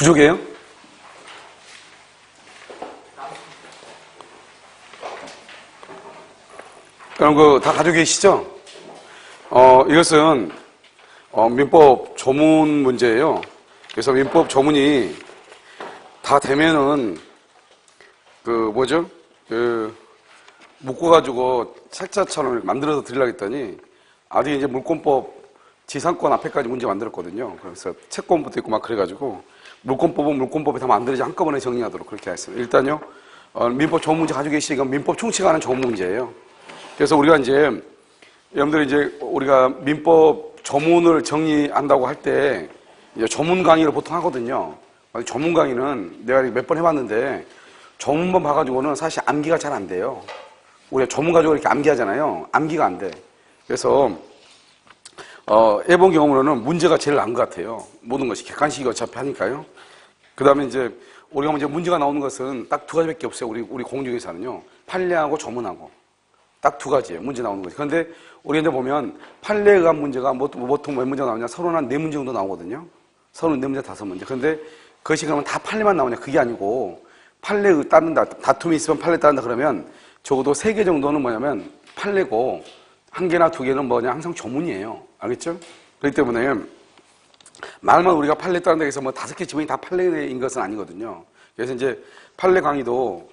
부족해요? 그럼 다 가지고 계시죠? 이것은 민법 조문 문제예요. 그래서 민법 조문이 다 되면은 묶어가지고 책자처럼 만들어서 드리려고 했더니 아직 이제 물권법 지상권 앞에까지 문제 만들었거든요. 그래서 채권부터 있고 막 그래가지고 물권법은 물권법에 다 만들어지 한꺼번에 정리하도록 그렇게 했습니다. 일단요, 민법 조문 문제 가지고 계시니까 민법 총칙 하는 조문 문제예요. 그래서 우리가 이제 여러분들이 이제 우리가 민법 조문을 정리한다고 할 때 조문 강의를 보통 하거든요. 조문 강의는 내가 몇 번 해봤는데 조문만 봐가지고는 사실 암기가 잘 안 돼요. 우리가 조문 가지고 이렇게 암기하잖아요. 암기가 안 돼. 그래서 해본 경험으로는 문제가 제일 나은 것 같아요. 모든 것이 객관식이 어차피 하니까요. 그 다음에 이제 우리가 이제 문제가 나오는 것은 딱 두 가지밖에 없어요. 우리 공중에서는요. 판례하고 조문하고 딱 두 가지예요. 문제 나오는 것이. 그런데 우리 이제 보면 판례에 의한 문제가 보통 몇 문제가 나오냐? 서론 한 4문제 정도 나오거든요. 서론 4문제, 5문제. 그런데 그것이 그러면 다 판례만 나오냐? 그게 아니고 판례 따른다. 다툼이 있으면 판례 따른다 그러면 적어도 3개 정도는 뭐냐면 판례고 1개나 2개는 뭐냐? 항상 조문이에요. 알겠죠? 그렇기 때문에 말만 우리가 판례 따른다 해서 5개 지문이 다 판례인 것은 아니거든요. 그래서 이제 판례 강의도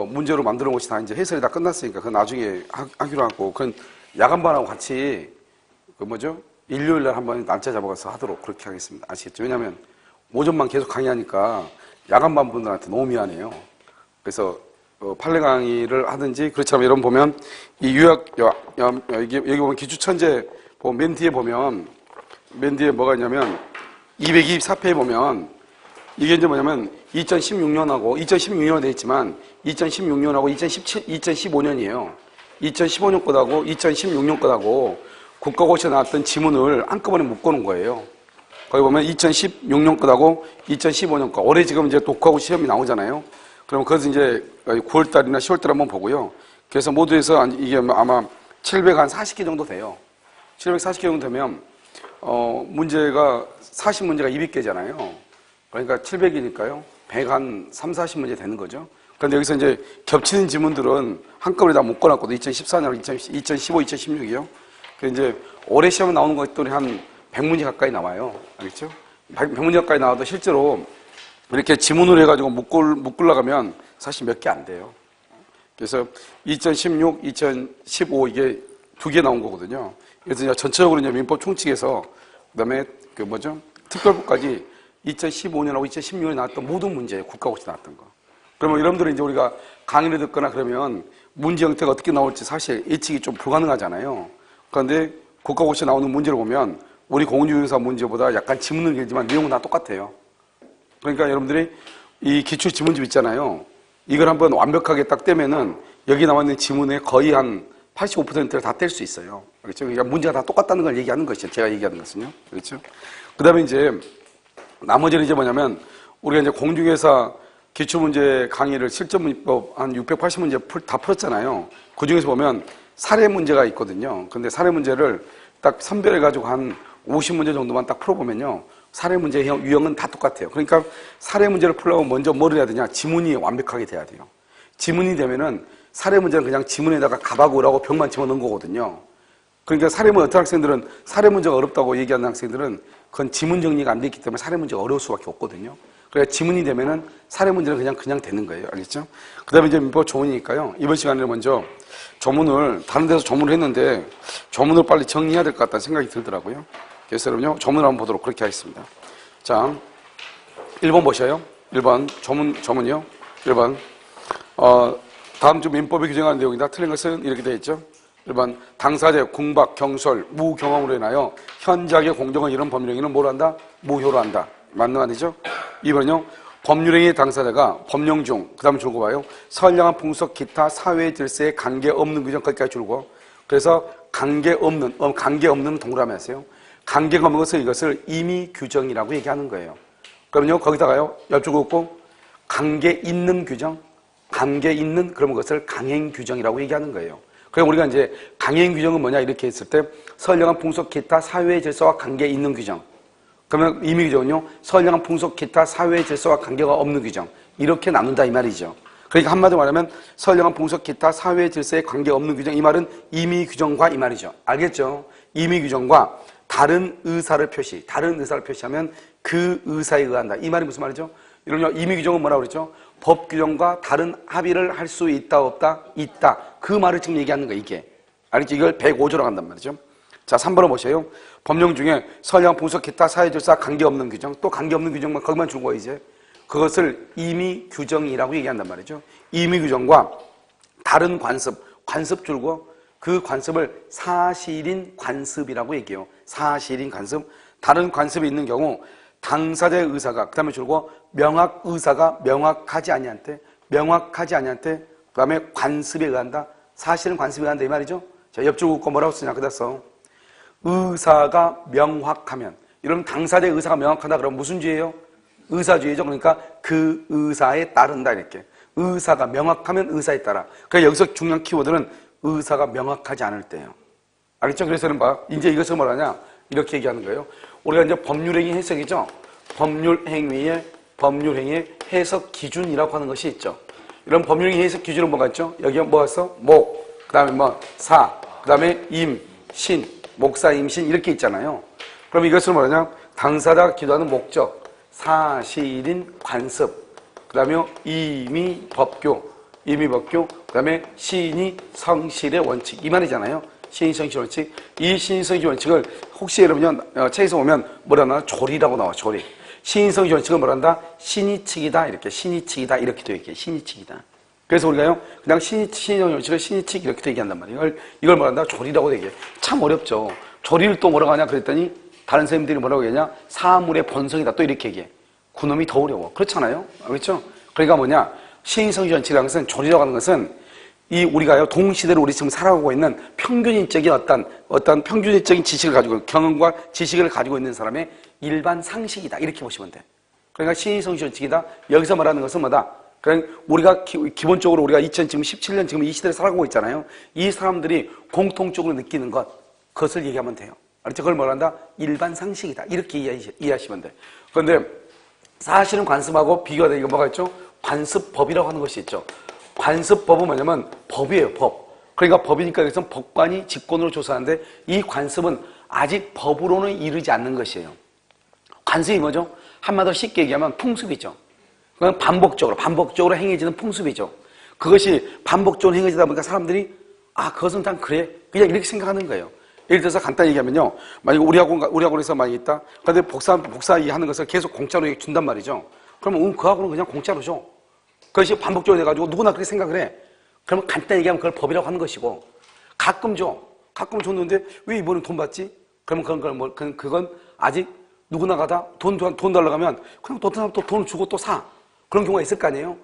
문제로 만들어 놓은 것이 다 이제 해설이 다 끝났으니까 그건 나중에 하기로 하고 그건 야간반하고 같이 일요일 날 한번 날짜 잡아가서 하도록 그렇게 하겠습니다. 아시겠죠? 왜냐하면 오전만 계속 강의하니까 야간반 분들한테 너무 미안해요. 그래서 판례 강의를 하든지 그렇지 않으면 여러분 보면 이 유학 여기 보면 기초천재 맨 뒤에 보면 맨 뒤에 뭐가 있냐면 224페이지에 보면 이게 이제 뭐냐면 2016년하고 2016년에 되어 있지만 2016년하고 2015년이에요. 2015년 것하고 2016년 것하고 국가고시에 나왔던 지문을 한꺼번에 묶어놓은 거예요. 거기 보면 2016년 것하고 2015년 것. 올해 지금 이제 국가고시 시험이 나오잖아요. 그럼 그것은 이제 9월달이나 10월달 한번 보고요. 그래서 모두 해서 이게 아마 740개 정도 돼요. 740개 정도 되면 문제가 40문제가 200개잖아요. 그러니까 700이니까요. 130, 40문제 되는 거죠. 그런데 여기서 이제 겹치는 지문들은 한꺼번에 다 묶어놨거든요. 2014년, 2015, 2016이요. 그 이제 올해 시험에 나오는 것들이 한 100문제 가까이 나와요. 알겠죠? 100문제 가까이 나와도 실제로 이렇게 지문을 해가지고 묶으려고 하면 사실 몇 개 안 돼요. 그래서 2016, 2015 이게 2개 나온 거거든요. 그래서 이제 전체적으로 이제 민법 총칙에서 그다음에 특별부까지 2015년하고 2016년에 나왔던 모든 문제, 국가고시 나왔던 거. 그러면 여러분들은 이제 우리가 강의를 듣거나 그러면 문제 형태가 어떻게 나올지 사실 예측이 좀 불가능하잖아요. 그런데 국가고시에 나오는 문제를 보면 우리 공인중개사 문제보다 약간 지문은 길지만 내용은 다 똑같아요. 그러니까 여러분들이 이 기출 지문집 있잖아요. 이걸 한번 완벽하게 딱 떼면은 여기 나와 있는 지문의 거의 한 85%를 다 뗄 수 있어요. 그렇죠? 그러니까 문제가 다 똑같다는 걸 얘기하는 것이죠. 제가 얘기하는 것은요. 그렇죠? 그 다음에 이제 나머지는 이제 뭐냐면 우리가 이제 공중회사 기출문제 강의를 실전문법 한 680문제 다 풀었잖아요. 그 중에서 보면 사례 문제가 있거든요. 근데 사례 문제를 딱 선별해가지고 한 50문제 정도만 딱 풀어보면요. 사례 문제 유형은 다 똑같아요. 그러니까 사례 문제를 풀려면 먼저 뭐를 해야 되냐? 지문이 완벽하게 돼야 돼요. 지문이 되면은 사례 문제는 그냥 지문에다가 갑하고 을하고 병만 집어넣은 거거든요. 그러니까 사례 문제 어떤 학생들은 사례 문제가 어렵다고 얘기하는 학생들은 그건 지문 정리가 안 돼 있기 때문에 사례 문제가 어려울 수밖에 없거든요. 그러니까 지문이 되면은 사례 문제는 그냥 되는 거예요. 알겠죠? 그 다음에 이제 민법 조문이니까요. 이번 시간에 먼저 조문을, 다른 데서 조문을 했는데 조문을 빨리 정리해야 될 것 같다는 생각이 들더라고요. 그래서 여러분요, 조문을 한번 보도록 그렇게 하겠습니다. 자, 1번 보셔요. 1번, 조문이요. 1번. 다음 주 민법에 규정하는 내용이다. 틀린 것은 이렇게 되어 있죠. 1번, 당사자의 궁박, 경솔, 무경험으로 인하여 현작의 공정을 이룬 법률행위는 뭘 한다? 무효로 한다. 맞는 말이죠? 2번은요, 법률행위 당사자가 법령 중, 그 다음에 줄고 봐요. 선량한 풍속, 기타, 사회 질서에 관계없는 규정, 거기까지 줄고. 그래서 관계없는 동그라미 하세요. 관계가 없는 것을 이것을 임의 규정이라고 얘기하는 거예요. 그러면요, 거기다가요, 옆줄 긋고, 관계 있는 규정, 관계 있는, 그러면 그것을 강행 규정이라고 얘기하는 거예요. 그럼 우리가 이제 강행 규정은 뭐냐, 이렇게 했을 때, 선량한 풍속, 기타, 사회 질서와 관계 있는 규정. 그러면 임의 규정은요, 선량한 풍속, 기타, 사회 질서와 관계가 없는 규정. 이렇게 나눈다 이 말이죠. 그러니까 한마디로 말하면 선량한 풍속, 기타, 사회 질서에 관계 없는 규정. 이 말은 임의 규정과 이 말이죠. 알겠죠? 임의 규정과 다른 의사를 표시하면 그 의사에 의한다. 이 말이 무슨 말이죠? 이런요, 임의 규정은 뭐라고 그랬죠? 법 규정과 다른 합의를 할 수 있다, 없다? 있다. 그 말을 지금 얘기하는 거예요, 이게. 알겠죠? 이걸 105조로 간단 말이죠. 자, 3번을 보세요. 법령 중에 선량, 풍속, 기타, 사회 질서 관계없는 규정, 또 관계없는 규정만 거기만 준 거예요, 이제. 그것을 임의 규정이라고 얘기한단 말이죠. 임의 규정과 다른 관습 줄고 그 관습을 사실인 관습이라고 얘기해요. 사실인 관습. 다른 관습이 있는 경우 당사자의 의사가, 그 다음에 줄고 명확 의사가 명확하지 아니한테, 그 다음에 관습에 의한다. 사실은 관습에 의한다 이 말이죠. 자, 옆줄 긋고 뭐라고 쓰냐 그랬어. 의사가 명확하면, 이러면 당사자의 의사가 명확하다 그러면 무슨 죄예요? 의사주의죠. 그러니까 그 의사에 따른다 이렇게. 의사가 명확하면 의사에 따라. 그러니까 여기서 중요한 키워드는 의사가 명확하지 않을 때예요. 알겠죠? 그래서는 이제 이것을 뭐라냐? 이렇게 얘기하는 거예요. 우리가 이제 법률행위 해석이죠? 법률행위의 해석 기준이라고 하는 것이 있죠. 이런 법률행위 해석 기준은 뭐가 있죠? 여기 뭐가 있어? 목, 그 다음에 사, 그 다음에 임, 신, 목사, 임신 이렇게 있잖아요. 그럼 이것을 뭐라냐? 당사자가 기도하는 목적, 사실인 관습, 그 다음에 임의 법규, 그 다음에 시인이 성실의 원칙 이 말이잖아요. 시인 성실 원칙. 이 시인 성실 원칙을 혹시 여러분 책에서 보면 뭐라 나와? 조리라고 나와. 조리. 시인 성실 원칙을 뭐라 한다? 신의칙이다 이렇게. 신의칙이다 이렇게 돼 있게. 신의칙이다. 그래서 우리가요 그냥 시인 원칙을 신의칙 이렇게 얘기한단 말이에요. 이걸 뭐라 한다? 조리라고 얘기해. 참 어렵죠. 조리를 또 뭐라고 하냐 그랬더니 다른 선생님들이 뭐라고 얘기하냐? 사물의 본성이다 또 이렇게 얘기해. 그놈이 더 어려워. 그렇잖아요. 그렇죠? 그러니까 뭐냐? 시인성실 원칙이라는 것은 조리라고 하는 것은 이 우리가요 동시대로 우리 지금 살아가고 있는 평균인적인 어떤 평균인적인 지식을 가지고 경험과 지식을 가지고 있는 사람의 일반 상식이다 이렇게 보시면 돼. 그러니까 시인성실 원칙이다. 여기서 말하는 것은 뭐다? 그러니까 우리가 기본적으로 우리가 2017년 지금 이 시대를 살아가고 있잖아요. 이 사람들이 공통적으로 느끼는 그것을 얘기하면 돼요. 알았죠? 그걸 뭐란다? 일반 상식이다. 이렇게 이해하시면 돼. 그런데 사실은 관습하고 비교가 되는 게 뭐가 있죠? 관습법이라고 하는 것이 있죠. 관습법은 뭐냐면 법이에요, 법. 그러니까 법이니까 여기서 법관이 직권으로 조사하는데 이 관습은 아직 법으로는 이르지 않는 것이에요. 관습이 뭐죠? 한마디로 쉽게 얘기하면 풍습이죠. 그건 반복적으로 행해지는 풍습이죠. 그것이 반복적으로 행해지다 보니까 사람들이 그것은 다 그래. 그냥 이렇게 생각하는 거예요. 예를 들어서 간단히 얘기하면요. 만약에 우리 학원에서 많이 있다. 그런데 복사 하는 것을 계속 공짜로 준단 말이죠. 그러면 그 학원은 그냥 공짜로 줘. 그것이 반복적으로 돼가지고 누구나 그렇게 생각을 해. 그러면 간단히 얘기하면 그걸 법이라고 하는 것이고 가끔 줘. 가끔 줬는데 왜 이번엔 돈 받지? 그러면 그건 아직 누구나 가다 돈 달라고 하면 그냥 또 돈을 주고 또 사. 그런 경우가 있을 거 아니에요?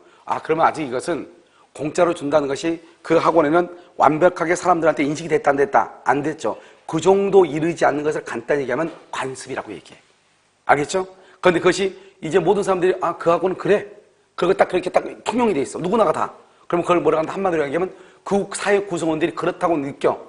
그러면 아직 이것은 공짜로 준다는 것이 그 학원에는 완벽하게 사람들한테 인식이 됐다 안 됐다? 안 됐죠. 그 정도 이르지 않는 것을 간단히 얘기하면 관습이라고 얘기해. 알겠죠? 그런데 그것이 이제 모든 사람들이 그 학원은 그래. 그리고 딱 그렇게 딱 통용이 돼 있어. 누구나가 다. 그러면 그걸 뭐라고 한다? 한마디로 얘기하면 그 사회 구성원들이 그렇다고 느껴.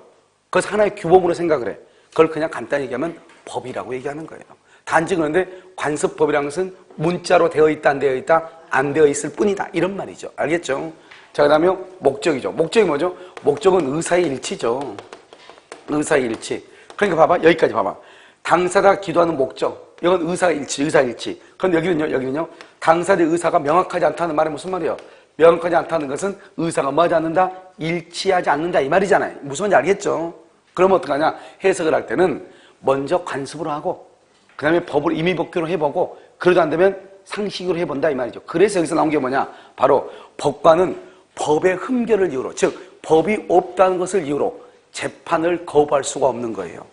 그것을 하나의 규범으로 생각을 해. 그걸 그냥 간단히 얘기하면 법이라고 얘기하는 거예요. 단지 그런데 관습법이라는 것은 문자로 되어 있다 안 되어 있다 안 되어 있을 뿐이다 이런 말이죠. 알겠죠? 자, 그 다음에 목적이죠. 목적이 뭐죠? 목적은 의사의 일치죠. 의사의 일치. 그러니까 봐봐. 여기까지 봐봐. 당사자가 기도하는 목적. 이건 의사의 일치. 그런데 여기는요. 당사자의 의사가 명확하지 않다는 말은 무슨 말이에요? 명확하지 않다는 것은 의사가 뭐하지 않는다? 일치하지 않는다 이 말이잖아요. 무슨 말인지 알겠죠? 그러면 어떡하냐? 해석을 할 때는 먼저 관습으로 하고 그 다음에 법을 임의법규로 해보고 그러지 않으면 상식으로 해본다 이 말이죠. 그래서 여기서 나온 게 뭐냐? 바로 법관은 법의 흠결을 이유로, 즉 법이 없다는 것을 이유로 재판을 거부할 수가 없는 거예요.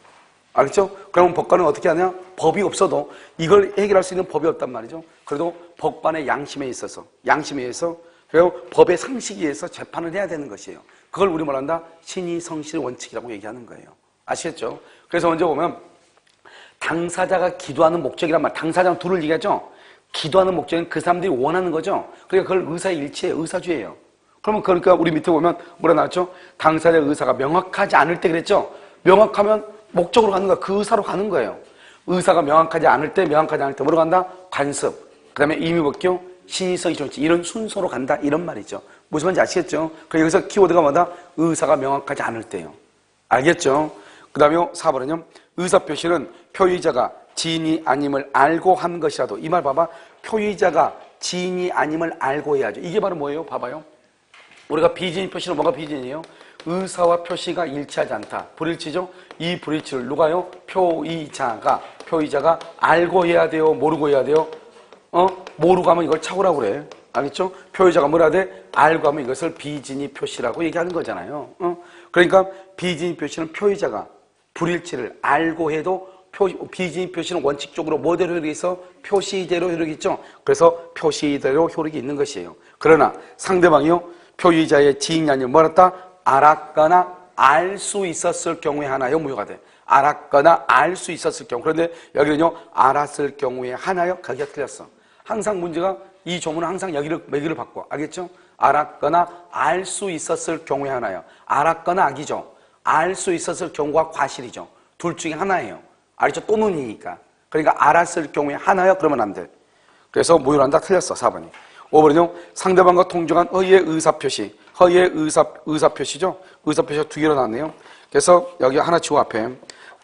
알겠죠? 그러면 법관은 어떻게 하냐? 법이 없어도 이걸 해결할 수 있는 법이 없단 말이죠. 그래도 법관의 양심에 의해서 그리고 법의 상식에 의해서 재판을 해야 되는 것이에요. 그걸 우리 말한다? 신의성실 원칙이라고 얘기하는 거예요. 아시겠죠? 그래서 먼저 보면 당사자가 기도하는 목적이란 말, 당사자는 둘을 얘기하죠? 기도하는 목적은 그 사람들이 원하는 거죠? 그러니까 그걸 의사의 일치예요. 의사주의예요. 그러니까 우리 밑에 보면 뭐라 나왔죠? 당사자의 의사가 명확하지 않을 때 그랬죠? 명확하면 목적으로 가는 거야. 그 의사로 가는 거예요. 의사가 명확하지 않을 때 뭐로 간다? 관습. 그 다음에 임의법규, 신의성, 이존치. 이런 순서로 간다. 이런 말이죠. 무슨 말인지 아시겠죠? 그래서 여기서 키워드가 뭐다? 의사가 명확하지 않을 때요. 알겠죠? 그 다음에 4번은요. 의사표시는 표의자가 지인이 아님을 알고 한 것이라도. 이 말 봐봐. 표의자가 지인이 아님을 알고 해야죠. 이게 바로 뭐예요? 봐봐요. 우리가 비진이 표시는 뭐가 비진이에요? 의사와 표시가 일치하지 않다. 불일치죠? 이 불일치를 누가요? 표의자가 알고 해야 돼요? 모르고 해야 돼요? 모르고 하면 이걸 착오라고 그래. 알겠죠? 표의자가 뭐라 돼? 알고 하면 이것을 비진이 표시라고 얘기하는 거잖아요. 그러니까 비진이 표시는 표의자가 불일치를 알고 해도 비진이 표시는 원칙적으로 뭐대로 효력이 있어? 표시대로 효력이 있죠? 그래서 표시대로 효력이 있는 것이에요. 그러나 상대방이요? 표의자의 지인이 아니면 뭐랬다? 알았거나 알 수 있었을 경우에 하나요? 무효가 돼. 알았거나 알 수 있었을 경우. 그런데 여기는요, 알았을 경우에 하나요? 거기가 틀렸어. 항상 문제가 이 조문은 항상 여기를 바꿔. 알겠죠? 알았거나 알 수 있었을 경우에 하나요. 알았거나 악이죠. 알 수 있었을 경우가 과실이죠. 둘 중에 하나예요. 알겠죠? 또는이니까. 그러니까 알았을 경우에 하나요? 그러면 안 돼. 그래서 무효란다. 틀렸어. 4번이. 5번은요. 상대방과 통정한 허위의 의사표시. 허위의 의사표시죠. 의사표시가 두 개로 나왔네요. 그래서 여기 하나 치고 앞에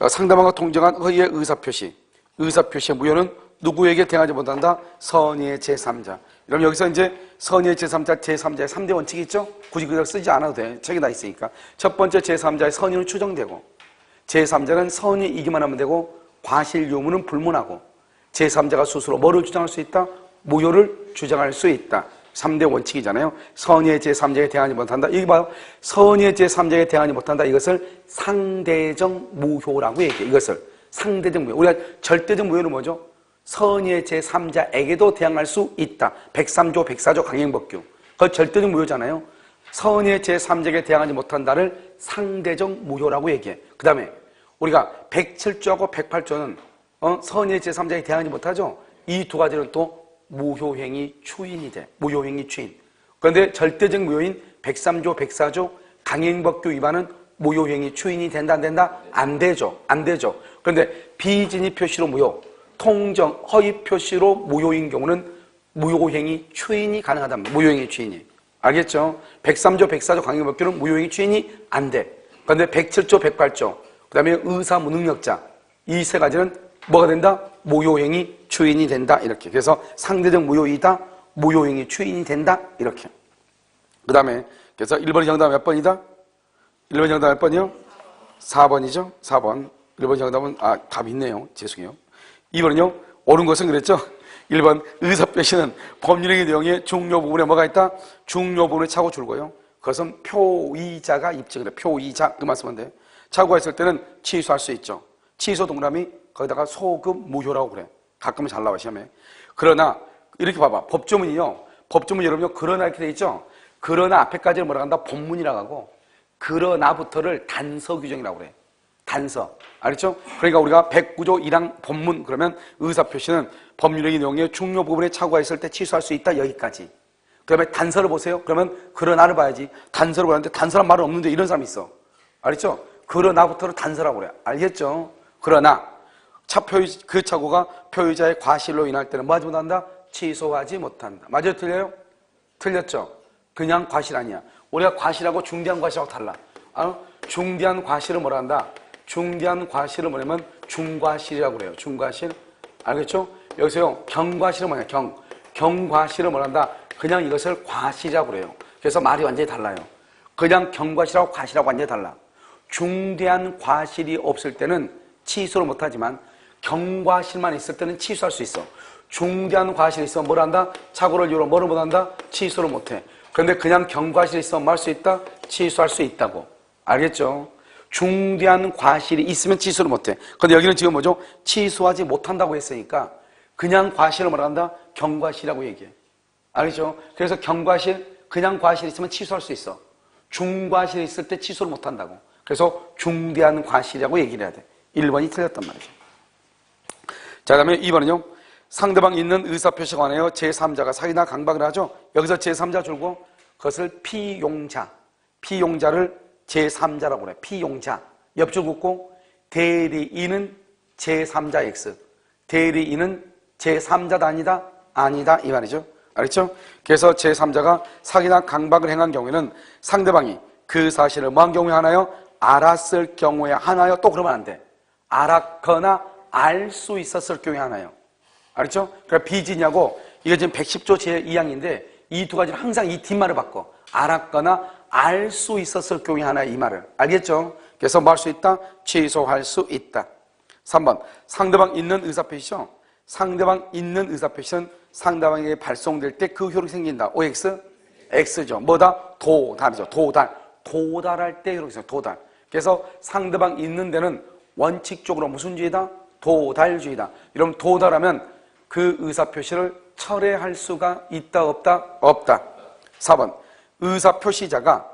상대방과 통정한 허위의 의사표시. 의사표시의 무효는 누구에게 대항하지 못한다? 선의의 제3자. 그럼 여기서 이제 선의의 제3자, 제3자의 3대 원칙이 있죠? 굳이 그걸 쓰지 않아도 돼. 책에 다 있으니까. 첫 번째 제3자의 선의는 추정되고, 제3자는 선의이기만 하면 되고, 과실 유무는 불문하고, 제3자가 스스로 뭐를 주장할 수 있다? 무효를 주장할 수 있다. 3대 원칙이잖아요. 선의의 제3자에 대항하지 못한다. 이게 봐요. 선의의 제3자에 대항하지 못한다. 이것을 상대적 무효라고 얘기해. 이것을 상대적 무효. 우리가 절대적 무효는 뭐죠? 선의의 제3자에게도 대항할 수 있다. 103조, 104조 강행법규. 그거 절대적 무효잖아요. 선의의 제3자에게 대항하지 못한다를 상대적 무효라고 얘기해. 그 다음에 우리가 107조하고 108조는 선의의 제3자에게 대항하지 못하죠. 이 두 가지는 또 무효행위 추인이 돼. 무효행위 추인. 그런데 절대적 무효인 103조, 104조 강행법규 위반은 무효행위 추인이 된다, 안 된다? 안 되죠. 안 되죠. 그런데 비진이 표시로 무효, 통정, 허위 표시로 무효인 경우는 무효행위 추인이 가능하답니다. 무효행위 추인이. 알겠죠? 103조, 104조 강행법규는 무효행위 추인이 안 돼. 그런데 107조, 108조, 그 다음에 의사 무능력자, 이 세 가지는 뭐가 된다? 무효행위 추인이 된다. 이렇게. 그래서 상대적 무효이다. 무효행위 추인이 된다. 이렇게. 그 다음에 그래서 1번의 정답은 몇 번이다? 1번 정답 몇 번이요? 4번이죠? 4번. 1번 정답은 답이 있네요. 죄송해요. 2번은요? 옳은 것은 그랬죠? 1번 의사표시는 법률행위 내용의 중요 부분에 뭐가 있다? 중요 부분에 차고 줄고요. 그것은 표의자가 입증을 해. 표의자. 그 말씀은 돼. 차고가 있을 때는 취소할 수 있죠. 취소 동그라미 거기다가 소급 무효라고 그래. 가끔은 잘 나와 시험에. 그러나 이렇게 봐봐. 법조문이요. 법조문 여러분요. 그러나 이렇게 돼 있죠. 그러나 앞에까지를 뭐라고 한다? 본문이라고 하고 그러나부터를 단서 규정이라고 그래. 단서. 알겠죠? 그러니까 우리가 109조 1항 본문 그러면 의사표시는 법률행위 내용의 중요 부분에 착오가 있을 때 취소할 수 있다. 여기까지. 그 다음에 단서를 보세요. 그러면 그러나를 봐야지. 단서를 보는데 단서란 말은 없는데 이런 사람이 있어. 알겠죠? 그러나부터를 단서라고 그래. 알겠죠? 그러나 그 착오가 표의자의 과실로 인할 때는 뭐 하지 못한다? 취소하지 못한다. 맞아요? 틀려요? 틀렸죠? 그냥 과실 아니야. 우리가 과실하고 중대한 과실하고 달라. 중대한 과실을 뭐라 한다? 중대한 과실을 뭐냐면 중과실이라고 그래요. 중과실. 알겠죠? 여기서요. 경과실은 뭐냐? 경과실을 뭐라 한다? 그냥 이것을 과실이라고 그래요. 그래서 말이 완전히 달라요. 그냥 경과실하고 과실하고 완전히 달라. 중대한 과실이 없을 때는 취소를 못하지만 경과실만 있을 때는 취소할 수 있어. 중대한 과실이 있으면 뭘 한다? 착오를 이유로 뭐를 못한다? 취소를 못해. 그런데 그냥 경과실이 있으면 뭐 할 수 있다? 취소할 수 있다고. 알겠죠? 중대한 과실이 있으면 취소를 못해. 그런데 여기는 지금 뭐죠? 취소하지 못한다고 했으니까 그냥 과실을 뭐라 한다? 경과실이라고 얘기해. 알겠죠? 그래서 경과실, 그냥 과실이 있으면 취소할 수 있어. 중과실이 있을 때 취소를 못한다고. 그래서 중대한 과실이라고 얘기를 해야 돼. 1번이 틀렸단 말이죠. 자, 그 다음에 2번은요. 상대방이 있는 의사표시에 관하여 제3자가 사기나 강박을 하죠. 여기서 제3자 줄고 그것을 피용자를 제3자라고 그래. 피용자. 옆줄 긋고 대리인은 제3자 X. 대리인은 제3자다 아니다? 아니다 이 말이죠. 알겠죠? 그래서 제3자가 사기나 강박을 행한 경우에는 상대방이 그 사실을 뭐한 경우에 하나요? 알았을 경우에 하나요? 또 그러면 안 돼. 알았거나 알 수 있었을 경우에 하나요. 알겠죠? 그러니까 비지냐고 이게 지금 110조 제2항인데 이 두 가지를 항상 이 뒷말을 바꿔. 알았거나 알 수 있었을 경우에 하나 이 말을. 알겠죠? 그래서 뭐 할 수 있다? 취소할 수 있다. 3번 상대방 있는 의사표시죠. 상대방 있는 의사표시는 상대방에게 발송될 때 그 효력이 생긴다. OX? X죠. 뭐다? 도달이죠. 도달할 때 효력이 생겨요. 도달. 그래서 상대방 있는 데는 원칙적으로 무슨 주의다? 도달주의다. 여러분 도달하면 그 의사표시를 철회할 수가 있다 없다? 없다. 4번 의사표시자가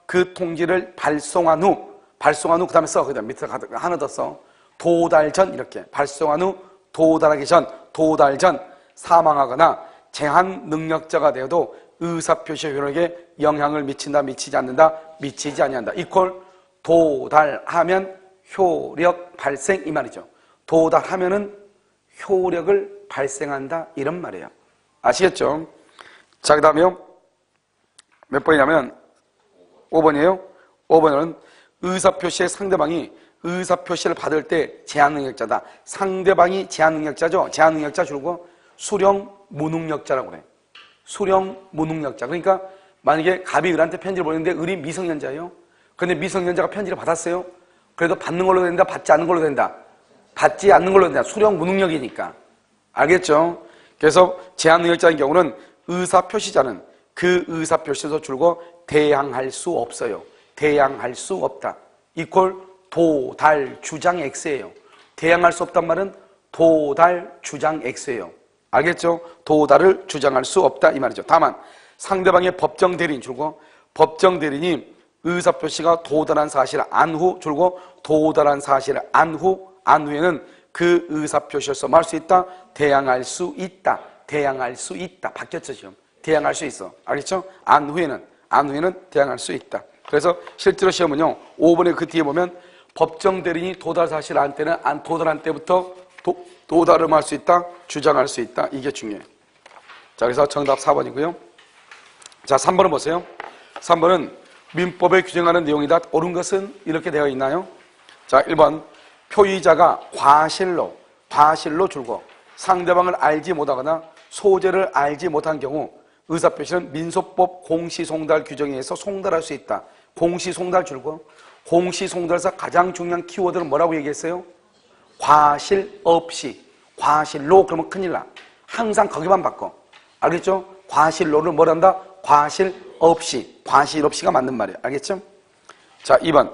그 통지를 발송한 후 그 다음에 써. 그 다음에 밑에 하나 더 써. 도달 전 이렇게 발송한 후 도달 전 사망하거나 제한 능력자가 되어도 의사표시 효력에 영향을 미친다 미치지 않는다 미치지 아니한다. 이퀄 도달하면 효력 발생 이 말이죠. 도달하면은 효력을 발생한다 이런 말이에요. 아시겠죠? 자, 그 다음에요. 몇 번이냐면 5번이에요. 5번은 의사표시의 상대방이 의사표시를 받을 때 제한능력자다. 상대방이 제한능력자죠. 제한능력자 줄고 수령 무능력자라고 그래. 수령 무능력자. 그러니까 만약에 갑이 을한테 편지를 보냈는데 을이 미성년자예요. 그런데 미성년자가 편지를 받았어요. 그래도 받는 걸로 된다, 받지 않는 걸로 된다. 받지 않는 걸로 된다. 수령 무능력이니까. 알겠죠? 그래서 제한능력자인 경우는 의사표시자는 그 의사표시에서 줄고 대항할 수 없어요. 대항할 수 없다. 이퀄 도달 주장 X예요. 대항할 수 없단 말은 도달 주장 X예요. 알겠죠? 도달을 주장할 수 없다 이 말이죠. 다만 상대방의 법정 대리인 줄고 법정 대리인이 의사표시가 도달한 사실을 안 후 줄고 도달한 사실을 안 후에는 그 의사표시에서 뭐 할 수 있다? 대항할 수 있다. 대항할 수 있다. 바뀌었죠 지금. 대항할 수 있어. 알겠죠? 안 후에는 대항할 수 있다. 그래서 실제로 시험은요 5번에 그 뒤에 보면 법정 대리인이 도달 사실을 안 때는 안 도달한 때부터 도달을 할 수 있다. 주장할 수 있다. 이게 중요해요. 자, 그래서 정답 4번이고요. 자, 3번은 보세요. 3번은 민법에 규정하는 내용이다. 옳은 것은 이렇게 되어 있나요? 자, 1번 표의자가 과실로 줄고 상대방을 알지 못하거나 소재를 알지 못한 경우 의사표시는 민소법 공시송달 규정에 의해서 송달할 수 있다. 공시송달 줄고 공시송달에서 가장 중요한 키워드는 뭐라고 얘기했어요? 과실 없이. 과실로 그러면 큰일 나. 항상 거기만 바꿔. 알겠죠? 과실로를 뭐란다? 과실 없이. 과실 없이가 맞는 말이에요. 알겠죠? 자, 2번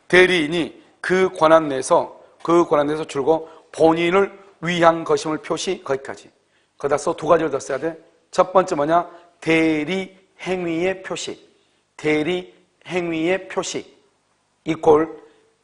대리인이 그 권한 내에서 줄고 본인을 위한 것임을 표시. 거기까지. 거기다 써 두 가지를 더 써야 돼. 첫 번째 뭐냐? 대리 행위의 표시. 대리 행위의 표시. 이퀄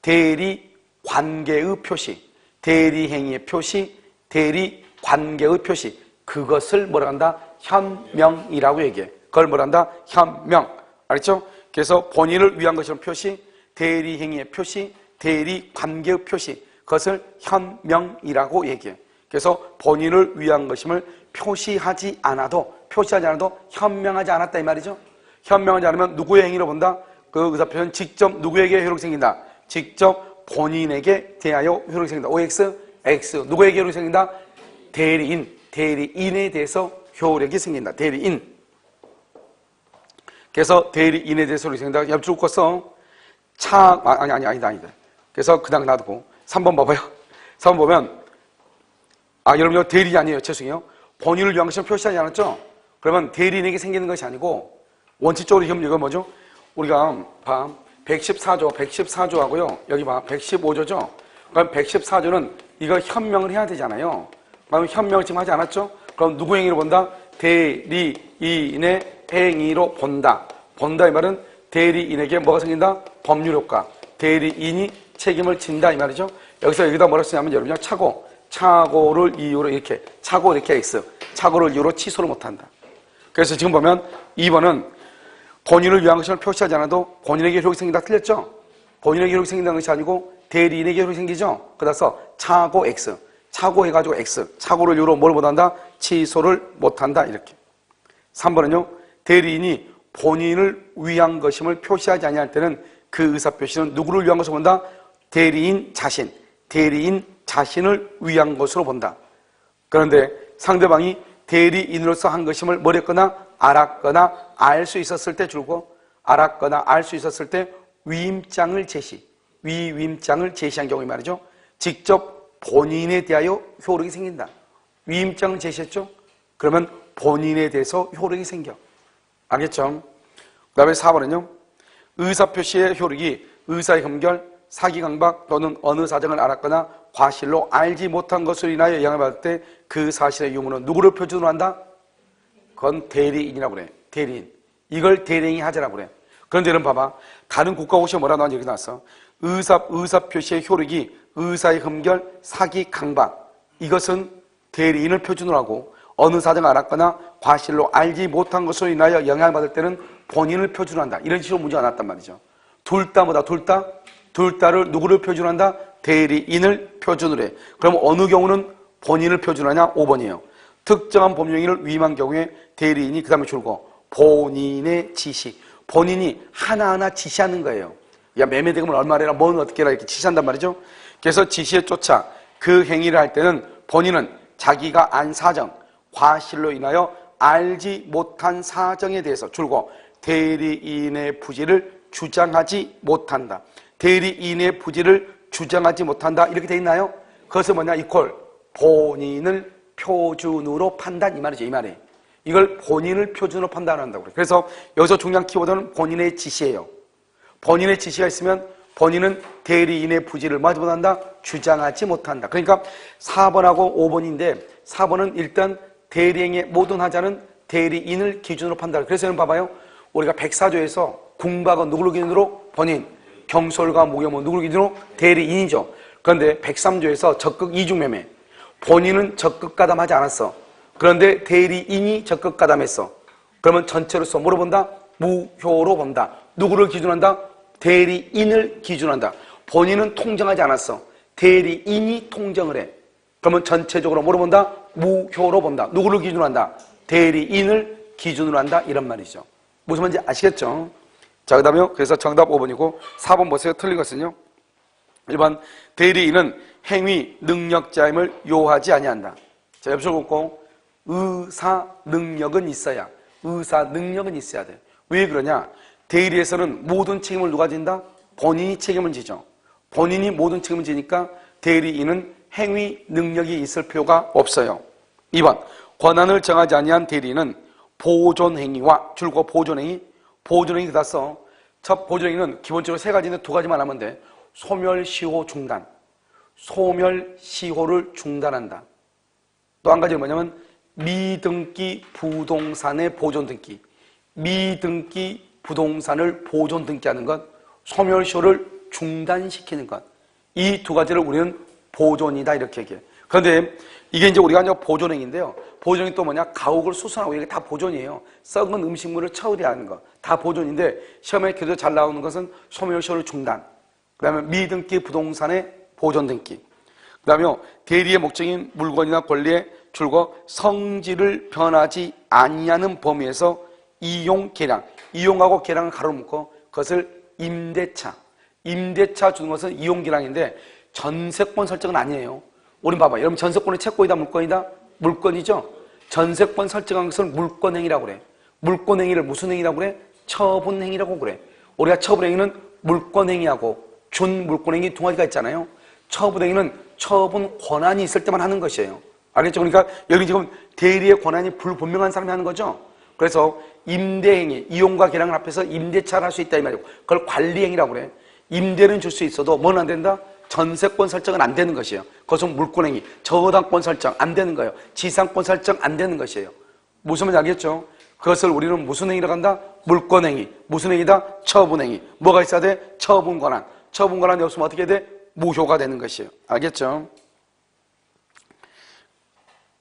대리 관계의 표시. 대리 행위의 표시. 대리 관계의 표시. 그것을 뭐라 한다? 현명이라고 얘기해. 그걸 뭐라 한다? 현명. 알겠죠? 그래서 본인을 위한 것이라는 표시, 대리 행위의 표시, 대리 관계의 표시. 그것을 현명이라고 얘기해. 그래서 본인을 위한 것임을 표시하지 않아도 현명하지 않았다 이 말이죠. 현명하지 않으면 누구의 행위로 본다? 그 의사표시는 직접 누구에게 효력이 생긴다? 직접 본인에게 대하여 효력이 생긴다. OX, X. 누구에게 효력이 생긴다? 대리인에 대해서 효력이 생긴다. 대리인. 그래서 대리인에 대해서 효력이 생긴다. 옆줄 껐어. 아니다. 그래서 그냥 놔두고 3번 봐봐요. 3번 보면 여러분 이거 대리인이 아니에요. 죄송해요. 본인을 위한 것을 표시하지 않았죠? 그러면 대리인에게 생기는 것이 아니고 원칙적으로 이건 뭐죠? 우리가 봐 114조 하고요. 여기 봐 115조죠? 그럼 114조는 이거 현명을 해야 되잖아요. 그럼 현명을 지금 하지 않았죠? 그럼 누구 행위로 본다? 대리인의 행위로 본다. 본다 이 말은 대리인에게 뭐가 생긴다? 법률효과. 대리인이 책임을 진다 이 말이죠. 여기다 뭐라 쓰냐면 여러분요 착오를 이유로 이렇게 X 착오를 이유로 취소를 못한다. 그래서 지금 보면 2번은 본인을 위한 것을 표시하지 않아도 본인에게 효력이 생긴다 틀렸죠? 본인에게 효력이 생긴다는 것이 아니고 대리인에게 효력이 생기죠. 그래서 차고 X, 차고 해가지고 X, 차고를 이유로 뭘 못한다? 취소를 못한다. 이렇게. 3번은요, 대리인이 본인을 위한 것임을 표시하지 아니할 때는 그 의사표시는 누구를 위한 것으로 본다? 대리인 자신, 대리인 자신을 위한 것으로 본다. 그런데 상대방이 대리인으로서 한 것임을 뭐랬거나 알았거나 알 수 있었을 때 줄고, 알았거나 알 수 있었을 때 위임장을 제시한 경우에 말이죠. 직접 본인에 대하여 효력이 생긴다. 위임장을 제시했죠? 그러면 본인에 대해서 효력이 생겨. 알겠죠? 그 다음에 4번은요. 의사표시의 효력이 의사의 흠결, 사기 강박 또는 어느 사정을 알았거나 과실로 알지 못한 것으로 인하여 영향을 받을 때 그 사실의 유무는 누구를 표준으로 한다? 그건 대리인이라고 그래. 대리인. 이걸 대리인이 하자라고 그래. 그런데 여러분 봐봐. 다른 국가고시에 뭐라 나왔는지 이렇게 나왔어. 의사표시의 효력이 의사의 흠결, 사기 강박. 이것은 대리인을 표준으로 하고 어느 사정을 알았거나 과실로 알지 못한 것으로 인하여 영향을 받을 때는 본인을 표준한다. 이런 식으로 문제가 나왔단 말이죠. 둘 다를 누구를 표준한다? 대리인을 표준으로 해. 그럼 어느 경우는 본인을 표준하냐? 5번이에요. 특정한 법령을 위임한 경우에 대리인이 그 다음에 줄고 본인의 지시. 본인이 하나하나 지시하는 거예요. 야, 매매대금을 얼마래라, 뭐는 어떻게 해라 이렇게 지시한단 말이죠. 그래서 지시에 쫓아 그 행위를 할 때는 본인은 자기가 안 사정, 과실로 인하여 알지 못한 사정에 대해서 줄고 대리인의 부지를 주장하지 못한다. 대리인의 부지를 주장하지 못한다. 이렇게 돼 있나요? 그것은 뭐냐? 이퀄 본인을 표준으로 판단, 이 말이죠. 이 말이. 이걸 본인을 표준으로 판단한다고 그래요. 그래서 여기서 중요한 키워드는 본인의 지시예요. 본인의 지시가 있으면 본인은 대리인의 부지를 뭐하지 못한다? 주장하지 못한다. 그러니까 4번하고 5번인데 4번은 일단 대리행의 모든 하자는 대리인을 기준으로 판단을. 그래서 여러분 봐봐요. 우리가 104조에서 궁박은 누구를 기준으로? 본인. 경솔과 무혐은 누구를 기준으로? 대리인이죠. 그런데 103조에서 적극 이중매매. 본인은 적극 가담하지 않았어. 그런데 대리인이 적극 가담했어. 그러면 전체로서 뭐로 본다? 무효로 본다. 누구를 기준한다? 대리인을 기준한다. 본인은 통정하지 않았어. 대리인이 통정을 해. 그러면 전체적으로 뭐로 본다? 무효로 본다. 누구를 기준으로 한다? 대리인을 기준으로 한다. 이런 말이죠. 무슨 말인지 아시겠죠? 자, 그 다음에 그래서 정답 5번이고 4번 보세요. 틀린 것은요. 1번 대리인은 행위 능력자임을 요하지 아니한다. 자, 옆줄 긋고 의사 능력은 있어야. 의사 능력은 있어야 돼. 왜 그러냐? 대리에서는 모든 책임을 누가 진다? 본인이 책임을 지죠. 본인이 모든 책임을 지니까 대리인은 행위 능력이 있을 필요가 없어요. 2번 권한을 정하지 아니한 대리인은 보존행위와 줄고 보존행위. 보존행위 그다 써. 첫 보존행위는 기본적으로 세 가지인데 두 가지만 하면 돼. 소멸시효 중단. 소멸시효를 중단한다. 또 한 가지는 뭐냐면 미등기 부동산의 보존등기. 미등기 부동산을 보존등기하는 것. 소멸시효를 중단시키는 것. 이 두 가지를 우리는 보존이다 이렇게 얘기해. 그런데 이게 이제 우리가 이제 보존행위인데요. 보존이 또 뭐냐? 가옥을 수선하고 이게 다 보존이에요. 썩은 음식물을 처리하는 거. 다 보존인데 시험에 계속 잘 나오는 것은 소멸시효를 중단. 그 다음에 미등기 부동산의 보존등기. 그 다음에 대리의 목적인 물건이나 권리에 줄고 성질을 변하지 아니하는 범위에서 이용, 계량. 이용하고 계량을 가로 묶고 그것을 임대차. 임대차 주는 것은 이용, 계량인데 전세권 설정은 아니에요. 우린 봐봐. 여러분 전세권은 채권이다, 물건이다? 물건이죠? 전세권 설정한 것을 물권행위라고 그래. 물권행위를 무슨 행위라고 그래? 처분행위라고 그래. 우리가 처분행위는 물권행위하고 준물권행위 두 가지가 있잖아요. 처분행위는 처분 권한이 있을 때만 하는 것이에요. 알겠죠? 그러니까 여기 지금 대리의 권한이 불분명한 사람이 하는 거죠. 그래서 임대행위, 이용과 계량을 합해서 임대차를 할 수 있다 이 말이고 그걸 관리행위라고 그래. 임대는 줄 수 있어도 뭐는 안 된다? 전세권 설정은 안 되는 것이에요. 그것은 물권행위, 저당권 설정 안 되는 거예요. 지상권 설정 안 되는 것이에요. 무슨 말인지 알겠죠? 그것을 우리는 무슨 행위라고 한다? 물권행위. 무슨 행위다? 처분행위. 뭐가 있어야 돼? 처분권한. 처분권한이 없으면 어떻게 돼? 무효가 되는 것이에요. 알겠죠?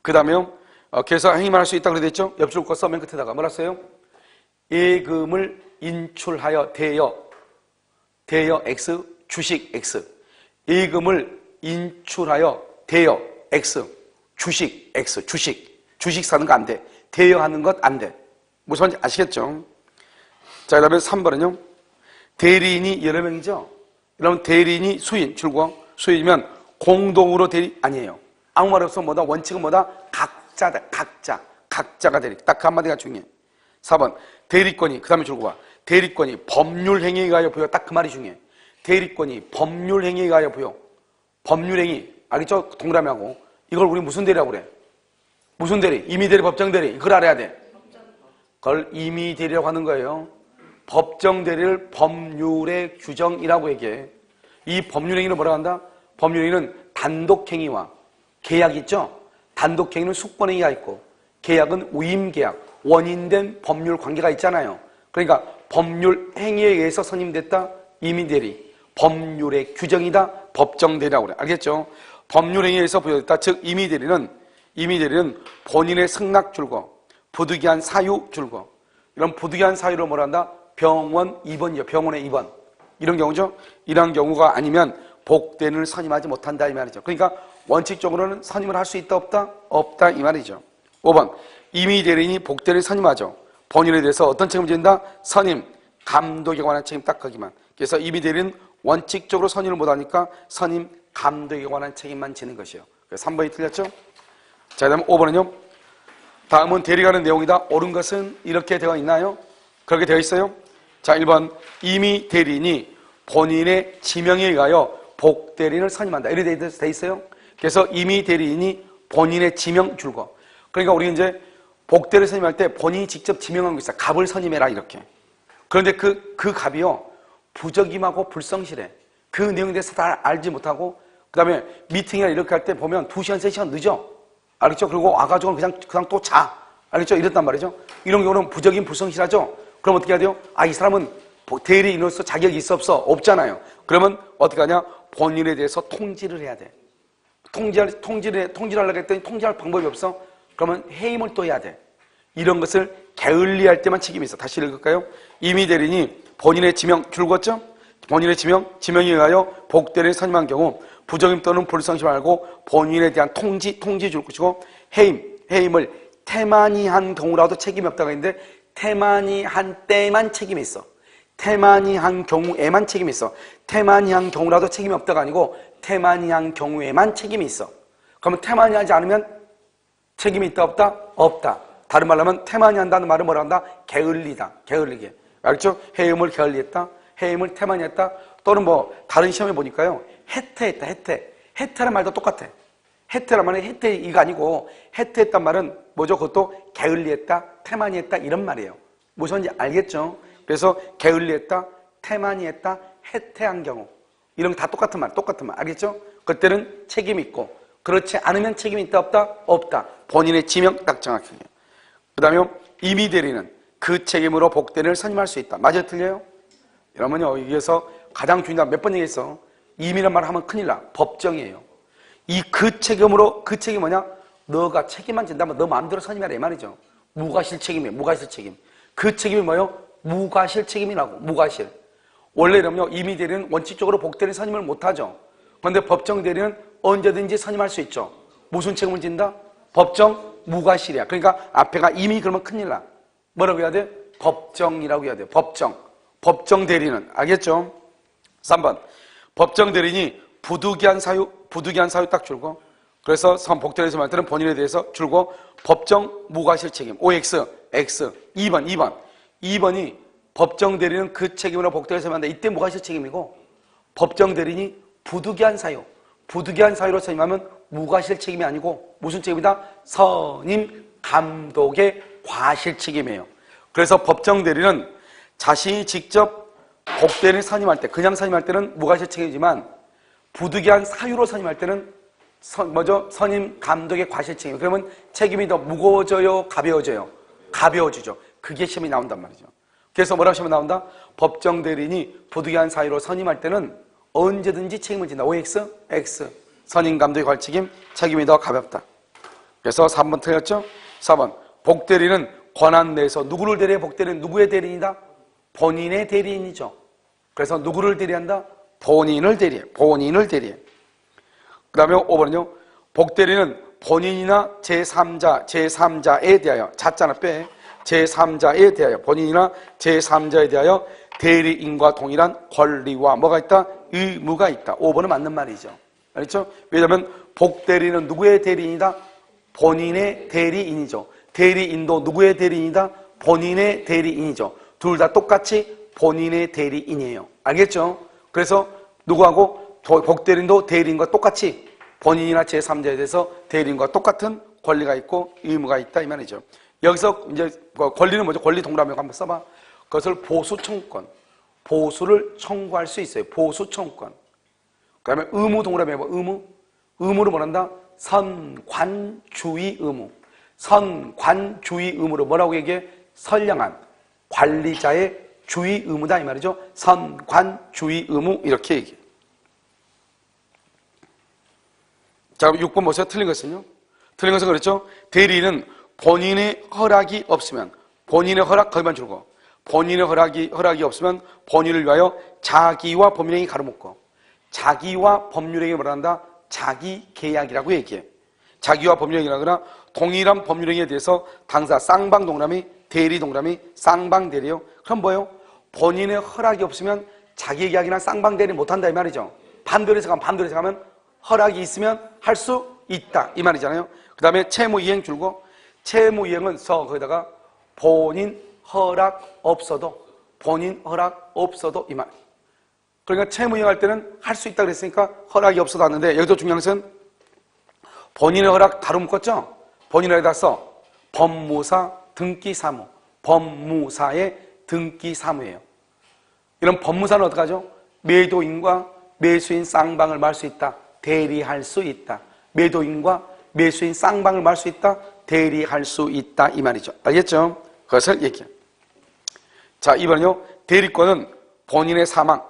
그 다음에 그래서 행위만 할 수 있다고 그랬죠? 옆줄 거 써맨 끝에다가 뭐라 써요? 예금을 인출하여 대여 X, 주식 X. 예금을 인출하여 대여 X 주식 X 주식 사는 거 안 돼. 대여하는 것 안 돼. 무슨 말인지 아시겠죠? 자, 그다음에 3번은요. 대리인이 여러 명이죠. 여러분 대리인이 수인 줄거 수인이면 공동으로 대리 아니에요. 아무 말 없어 뭐다 원칙은 뭐다 각자다. 각자가 대리. 딱 그 한마디가 중요해. 4번 대리권이 그다음에 줄거 봐. 대리권이 법률 행위에 의하여 부여. 딱 그 말이 중요해. 대리권이 법률 행위에 의하여 부여. 법률 행위 알겠죠? 동그라미하고 이걸 우리 무슨 대리라고 그래? 무슨 대리? 임의대리, 법정대리. 그걸 알아야 돼. 그걸 임의대리라고 하는 거예요. 법정대리를 법률의 규정이라고 얘기해. 이 법률행위는 뭐라고 한다? 법률행위는 단독행위와 계약 있죠? 단독행위는 숙권행위가 있고 계약은 위임계약, 원인된 법률 관계가 있잖아요. 그러니까 법률행위에 의해서 선임됐다? 임의대리. 법률의 규정이다? 법정대리라고 그래. 알겠죠? 법률행위에 의해서 부여됐다. 즉 임의대리는 본인의 승낙 줄거, 부득이한 사유 줄거. 이런 부득이한 사유를 뭐라 한다? 병원 입원이죠. 병원의 입원. 이런 경우죠. 이런 경우가 아니면 복대리인을 선임하지 못한다 이 말이죠. 그러니까 원칙적으로는 선임을 할 수 있다 없다? 없다 이 말이죠. 5번 임의대리인이 복대리인을 선임하죠. 본인에 대해서 어떤 책임을 진다? 선임, 감독에 관한 책임 딱 거기만. 그래서 임의대리인은 원칙적으로 선임을 못하니까 선임, 감독에 관한 책임만 지는 것이에요. 그래서 3번이 틀렸죠? 자, 그 다음에 5번은요. 다음은 대리가는 내용이다. 옳은 것은 이렇게 되어 있나요? 그렇게 되어 있어요? 자, 1번 임의 대리인이 본인의 지명에 의하여 복대리인을 선임한다. 이렇게 되어 있어요? 그래서 임의 대리인이 본인의 지명 줄거. 그러니까 우리 이제 복대리를 선임할 때 본인이 직접 지명한 거 있어요. 갑을 선임해라 이렇게. 그런데 그 갑이요. 부적임하고 불성실해. 그 내용에 대해서 다 알지 못하고 그 다음에 미팅이나 이렇게 할 때 보면 2시간, 3시간 늦어. 알겠죠? 그리고 와가지고 그냥 또 자. 알겠죠? 이랬단 말이죠. 이런 경우는 부적임, 불성실하죠? 그럼 어떻게 해야 돼요? 이 사람은 대리인으로서 자격이 있어 없어? 없잖아요. 그러면 어떻게 하냐? 본인에 대해서 통지를 해야 돼. 통지하려고 했더니 통지할 방법이 없어? 그러면 해임을 또 해야 돼. 이런 것을 게을리할 때만 책임이 있어. 다시 읽을까요? 임의 대리인이 본인의 지명, 줄었죠? 본인의 지명에 의하여 복대리인을 선임한 경우 부적임 또는 불성실 말고 본인에 대한 통지 줄 것이고 해임을 태만히 한 경우라도 책임이 없다고 했는데 태만히 한 때만 책임이 있어. 태만히 한 경우에만 책임이 있어. 태만히 한 경우라도 책임이 없다가 아니고 태만히 한 경우에만 책임이 있어. 그러면 태만히 하지 않으면 책임이 있다 없다? 없다. 다른 말로 하면 태만히 한다는 말은 뭐라 한다? 게을리다. 게을리게. 알겠죠? 해임을 게을리했다. 해임을 태만히 했다. 또는 뭐 다른 시험에 보니까요. 해태했다. 해태란 말도 똑같아. 해태란 말은 해태이가 아니고 해태했단 말은 뭐죠? 그것도 게을리했다. 태만히 했다. 이런 말이에요. 무슨지 알겠죠? 그래서 게을리했다. 태만히 했다. 해태한 경우. 이런 거 다 똑같은 말. 알겠죠? 그때는 책임이 있고 그렇지 않으면 책임이 있다 없다? 없다. 본인의 지명 딱 정확히. 그 다음에 임의 대리는 그 책임으로 복대리인을 선임할 수 있다. 맞아요? 틀려요? 여러분요, 여기에서 가장 중요한 몇 번 얘기했어? 임의란 말 하면 큰일 나. 법정이에요. 그 책임이 뭐냐? 너가 책임만 진다면 너 마음대로 선임해라 이 말이죠. 무과실 책임이에요. 무과실 책임. 그 책임이 뭐예요? 무과실 책임이라고. 무과실. 원래 이러면요, 임의 대리는 원칙적으로 복대리인 선임을 못하죠. 그런데 법정 대리는 언제든지 선임할 수 있죠. 무슨 책임을 진다? 법정 무과실이야. 그러니까 앞에가 임의 그러면 큰일 나. 뭐라고 해야 돼? 법정이라고 해야 돼. 법정 대리는. 알겠죠? 3번. 법정 대리인이 부득이한 사유 딱 줄고, 그래서 복대리에서 말 때는 본인에 대해서 줄고, 법정 무과실 책임. OX, X. 2번이 법정 대리는 그 책임으로 복대리에서 말한다. 이때 무과실 책임이고, 법정 대리인이 부득이한 사유로 선임하면 무과실 책임이 아니고 무슨 책임이다? 선임 감독의 과실 책임이에요. 그래서 법정 대리는 자신이 직접 복대리인을 선임할 때, 그냥 선임할 때는 무과실 책임이지만 부득이한 사유로 선임할 때는 선임 감독의 과실 책임. 그러면 책임이 더 무거워져요? 가벼워져요? 가벼워지죠. 그게 시험이 나온단 말이죠. 그래서 뭐라고 시험이 나온다? 법정 대리인이 부득이한 사유로 선임할 때는 언제든지 책임을 진다. OX, X. 선임 감독의 과실 책임이 더 가볍다. 그래서 3번 틀렸죠? 4번. 복대리는 권한 내에서 누구를 대리해? 복대리는 누구의 대리인이다? 본인의 대리인이죠. 그래서 누구를 대리한다? 본인을 대리해. 본인을 대리해. 그 다음에 5번은요. 복대리는 본인이나 제3자에 대하여, 자자나 빼, 제3자에 대하여, 본인이나 제3자에 대하여 대리인과 동일한 권리와 뭐가 있다? 의무가 있다. 5번은 맞는 말이죠. 알겠죠? 왜냐하면 복대리는 누구의 대리인이다? 본인의 대리인이죠. 대리인도 누구의 대리인이다? 본인의 대리인이죠. 둘 다 똑같이 본인의 대리인이에요. 알겠죠? 그래서 누구하고 복대리인도 대리인과 똑같이 본인이나 제3자에 대해서 대리인과 똑같은 권리가 있고 의무가 있다 이 말이죠. 여기서 이제 권리는 뭐죠? 권리 동그라미 한번 써봐. 그것을 보수 청구권, 보수를 청구할 수 있어요. 보수 청구권. 그다음에 의무 동그라미 해봐. 의무를 뭐란다? 선관주의 의무. 선관주의 의무로 뭐라고 얘기해? 선량한 관리자의 주의 의무다 이 말이죠. 선관주의 의무 이렇게 얘기해. 자, 6번 보세요. 틀린 것은요. 틀린 것은 그랬죠. 대리인은 본인의 허락이 없으면, 본인의 허락 거기만 줄고, 본인의 허락이 없으면 본인을 위하여 자기와 법률행위 가로먹고, 자기와 법률행위 뭐라 한다? 자기 계약이라고 얘기해. 자기와 법률행위라거나 동일한 법률행위에 대해서 당사 쌍방 동그라미, 대리 동그라미, 쌍방 대리요. 그럼 뭐예요? 본인의 허락이 없으면 자기 계약이나 쌍방 대리 못한다 이 말이죠. 반대로 해석하면 허락이 있으면 할 수 있다 이 말이잖아요. 그 다음에 채무이행 줄고, 채무이행은 거기다가 본인 허락 없어도 이 말. 그러니까 채무이행 할 때는 할 수 있다 그랬으니까 허락이 없어도 하는데, 여기서 중요한 것은 본인의 허락 가로 묶었죠. 본인에다 써 법무사 등기사무, 법무사의 등기사무예요. 이런 법무사는 어떡하죠? 매도인과 매수인 쌍방을 말 수 있다, 대리할 수 있다. 매도인과 매수인 쌍방을 말 수 있다, 대리할 수 있다 이 말이죠. 알겠죠? 그것을 얘기해요. 자, 이번은요. 대리권은 본인의 사망,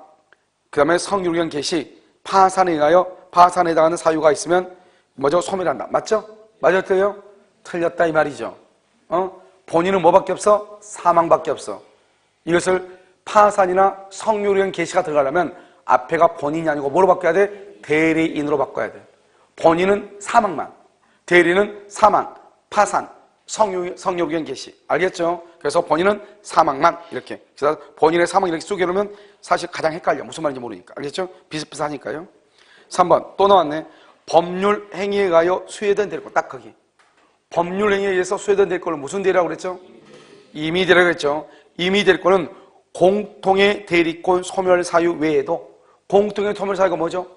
그 다음에 성유령 개시, 파산에 의하여 파산에 해당하는 사유가 있으면 뭐죠? 소멸한다. 맞죠? 맞았어요? 틀렸다 이 말이죠. 본인은 뭐밖에 없어? 사망밖에 없어. 이것을 파산이나 성유령 개시가 들어가려면 앞에가 본인이 아니고 뭐로 바꿔야 돼? 대리인으로 바꿔야 돼. 본인은 사망만, 대리는 사망, 파산, 성유령 개시. 알겠죠? 그래서 본인은 사망만 이렇게. 그래서 본인의 사망 이렇게 쪼개놓으면 사실 가장 헷갈려. 무슨 말인지 모르니까. 알겠죠? 비슷비슷하니까요. 3번 또 나왔네. 법률 행위에 의하여 수혜된 대리권. 딱 거기. 법률 행위에 의해서 수혜된 대리권을 무슨 대리라고 그랬죠? 임의대리라고 그랬죠. 임의대리권은 공통의 대리권 소멸 사유 외에도, 공통의 소멸 사유가 뭐죠?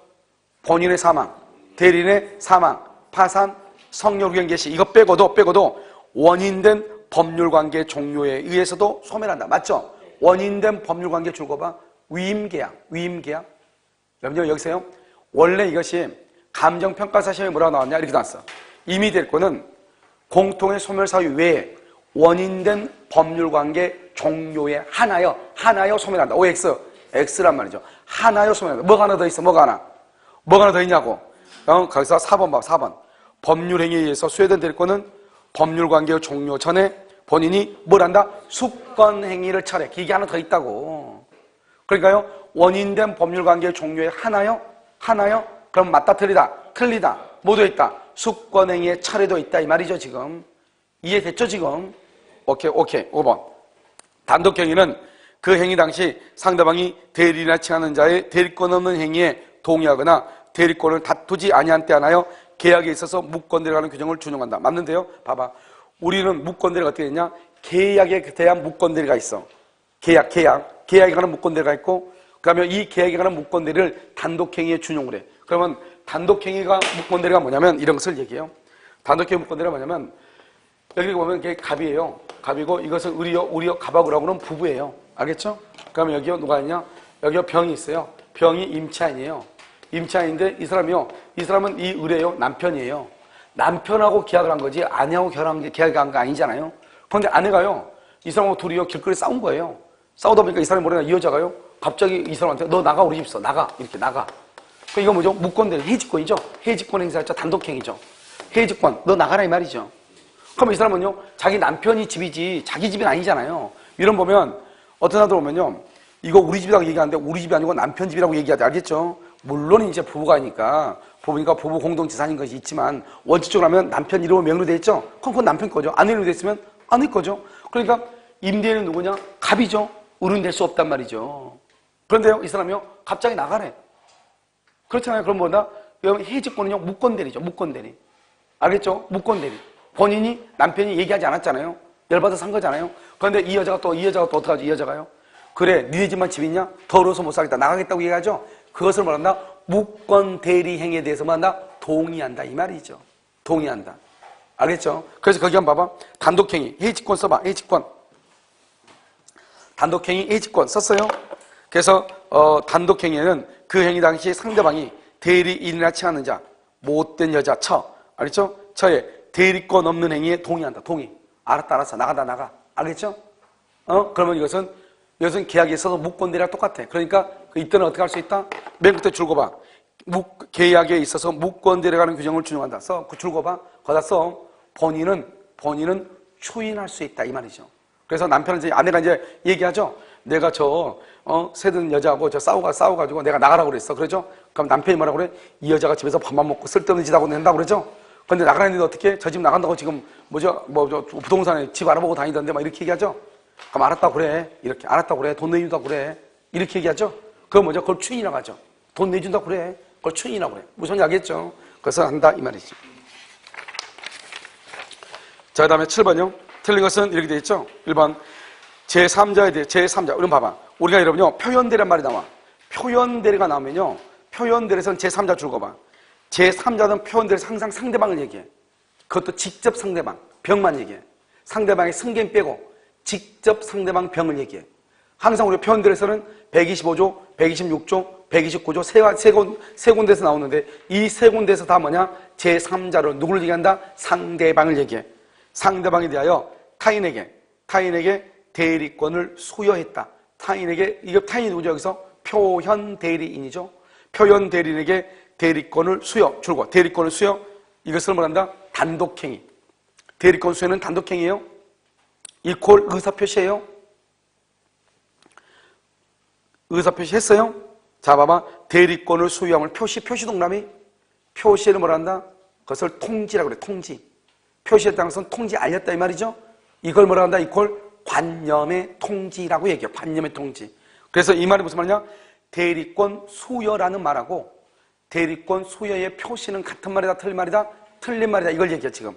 본인의 사망, 대리인의 사망, 파산, 성유령 개시 이거 빼고도 원인된 법률관계 종료에 의해서도 소멸한다. 맞죠? 원인된 법률관계 줄거봐. 위임계약. 여러분요 여기서요. 원래 이것이 감정평가사 시험에 뭐라고 나왔냐 이렇게 나왔어. 임의대리권은 공통의 소멸사유 외에 원인된 법률관계 종료에 하나여 소멸한다. OX, X란 말이죠. 하나여 소멸한다. 뭐가 하나 더 있어? 뭐가 하나 더 있냐고. 거기서 4번 봐. 4번. 법률행위에 의해서 수혜된 대리권은 법률관계 종료 전에 본인이 뭘 한다? 수권행위를 철회. 기계 하나 더 있다고. 그러니까요. 원인된 법률관계 종료에 하나요? 그럼 맞다 틀리다 모두 있다. 수권행위의 철회도 있다 이 말이죠. 지금 이해됐죠? 지금 오케이 5번 단독행위는 그 행위 당시 상대방이 대리인이나 칭하는 자의 대리권 없는 행위에 동의하거나 대리권을 다투지 아니한 때 하나여 계약에 있어서 무권대리에 관한 규정을 준용한다. 맞는데요? 봐봐. 우리는 무권대리가 어떻게 되냐? 계약에 대한 무권대리가 있어. 계약에 관한 무권대리가 있고, 그 다음에 이 계약에 관한 무권대리를 단독행위에 준용을 해. 그러면 단독행위가 무권대리가 뭐냐면 이런 것을 얘기해요. 단독행위 무권대리가 뭐냐면 여기 보면 이게 갑이에요. 갑이고 이것은 우리요 갑하고라고는 부부예요. 알겠죠? 그러면 여기요 누가 있냐? 여기요 병이 있어요. 병이 임차인이에요. 임차인인데 이 사람은 이 의뢰요 남편이에요. 남편하고 계약을 한 거지 아내하고 계약한 거 아니잖아요. 그런데 아내가요 이 사람하고 둘이요 길거리 싸운 거예요. 싸우다 보니까 이 사람이 뭐래냐 이 여자가요 갑자기 이 사람한테 너 나가 우리 집서 나가 이렇게 나가. 그 이거 뭐죠? 무권대리 해지권이죠. 해지권 행사자 단독행위죠. 해지권 너 나가라 이 말이죠. 그럼 이 사람은요 자기 남편이 집이지 자기 집은 아니잖아요. 이런 보면 어떤 사람들 보면요 이거 우리 집이라고 얘기하는데 우리 집이 아니고 남편 집이라고 얘기하지. 알겠죠? 물론 이제 부부가니까 부부니까 부부 공동재산인 것이 있지만 원칙적으로 하면 남편 이름으로 명의로 돼 있죠? 그건 남편 거죠. 아내 이름으로 돼 있으면 아내 거죠. 그러니까 임대인은 누구냐? 갑이죠. 을은 될 수 없단 말이죠. 그런데요, 이 사람이요, 갑자기 나가래. 그렇잖아요. 그럼 뭐다? 여러분, 해직권은요, 무권대리죠. 무권대리. 알겠죠? 무권대리. 본인이, 남편이 얘기하지 않았잖아요. 열받아서 산 거잖아요. 그런데 이 여자가 또 어떡하지? 이 여자가요? 그래, 니네 집만 집 있냐? 더러워서 못 살겠다. 나가겠다고 얘기하죠? 그것을 뭐란다? 무권대리 행위에 대해서 뭐한다? 동의한다. 이 말이죠. 동의한다. 알겠죠? 그래서 거기 한번 봐봐. 단독행위. 해직권 써봐. 해직권. 단독행위, 해직권 썼어요? 그래서 단독행위에는 그 행위 당시 상대방이 대리인이나 취하는 자, 못된 여자, 알겠죠? 처에 대리권 없는 행위에 동의한다. 동의. 알았다. 나가. 알겠죠? 그러면 이것은 계약에 있어서 무권대리랑 똑같아. 그러니까 이때는 어떻게 할 수 있다? 맨 끝에 줄 거 봐. 계약에 있어서 무권대리라는 규정을 준용한다. 줄 거 봐. 거기다 써. 본인은 추인할 수 있다. 이 말이죠. 그래서 남편은 이제 아내가 이제 얘기하죠. 내가 새든 여자하고 싸워가지고 내가 나가라고 그랬어. 그러죠? 그럼 남편이 뭐라고 그래? 이 여자가 집에서 밥만 먹고 쓸데없는 짓 하고 낸다고 그러죠? 근데 나가라는데 어떻게? 저 집 나간다고 지금 부동산에 집 알아보고 다니던데 막 이렇게 얘기하죠? 그럼 알았다고 그래. 이렇게. 알았다고 그래. 돈 내준다고 그래. 이렇게 얘기하죠? 그건 뭐죠? 그걸 추인이라고 하죠. 돈 내준다고 그래. 그걸 추인이라고 그래. 무슨 알겠죠? 그래서 한다. 이 말이지. 자, 그 다음에 7번요. 틀린 것은 이렇게 되어 있죠? 1번. 제3자에 대해, 제3자. 그럼 봐봐. 우리가 여러분요, 표현대리란 말이 나와. 표현대리가 나오면요, 표현대리에서는 제3자 줄 거 봐. 제3자는 표현대리에서 항상 상대방을 얘기해. 그것도 직접 상대방, 병만 얘기해. 상대방의 승객 빼고 직접 상대방 병을 얘기해. 항상 우리 표현대리에서는 125조, 126조, 129조 세 군데에서 나오는데 이 세 군데에서 다 뭐냐? 제3자로 누구를 얘기한다? 상대방을 얘기해. 상대방에 대하여 타인에게 대리권을 수여했다. 이게 타인이 누구죠? 여기서 표현 대리인이죠. 표현 대리인에게 대리권을 줄고 대리권을 수여. 이것을 뭐란다? 단독행위. 대리권 수여는 단독행위예요. 이퀄 의사표시예요. 의사표시 했어요. 자, 봐봐. 대리권을 수여함을 표시 동그라미. 표시를 뭐란다? 그것을 통지라고 그래. 통지. 표시했다는 것은 통지 알렸다 이 말이죠. 이걸 뭐라 한다? 이퀄 관념의 통지라고 얘기해요. 관념의 통지. 그래서 이 말이 무슨 말이냐? 대리권 수여라는 말하고 대리권 수여의 표시는 같은 말이다, 틀린 말이다? 틀린 말이다. 이걸 얘기해 지금.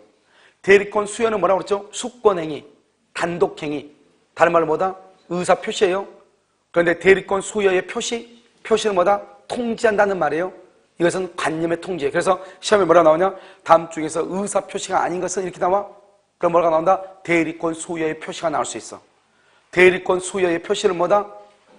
대리권 수여는 뭐라고 그랬죠? 수권행위, 단독행위. 다른 말로 뭐다? 의사표시예요. 그런데 대리권 수여의 표시는 뭐다? 통지한다는 말이에요. 이것은 관념의 통지예요. 그래서 시험에 뭐라 나오냐? 다음 중에서 의사표시가 아닌 것은 이렇게 나와? 그럼 뭐가 나온다? 대리권 수여의 표시가 나올 수 있어. 대리권 수여의 표시는 뭐다?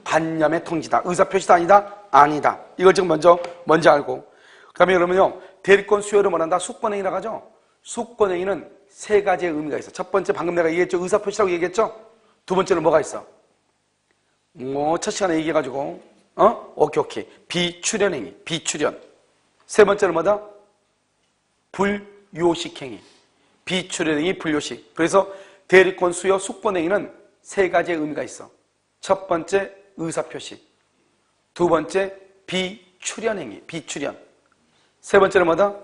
관념의 통지다. 의사표시다 아니다? 아니다. 이걸 지금 먼저 알고. 그 다음에 여러분요, 대리권 수여를 뭐란다? 수권행위라고 하죠? 수권행위는 세 가지의 의미가 있어. 첫 번째, 방금 내가 얘기했죠? 의사표시라고 얘기했죠? 두 번째는 뭐가 있어? 첫 시간에 얘기해가지고, 오케이. 비출연행위, 비출연. 세 번째는 뭐다? 불요식행위. 비출연행위, 불요식. 그래서 대리권 수여 수권행위는 세 가지의 의미가 있어. 첫 번째, 의사표시. 두 번째, 비출연행위, 비출연. 세 번째는 뭐다?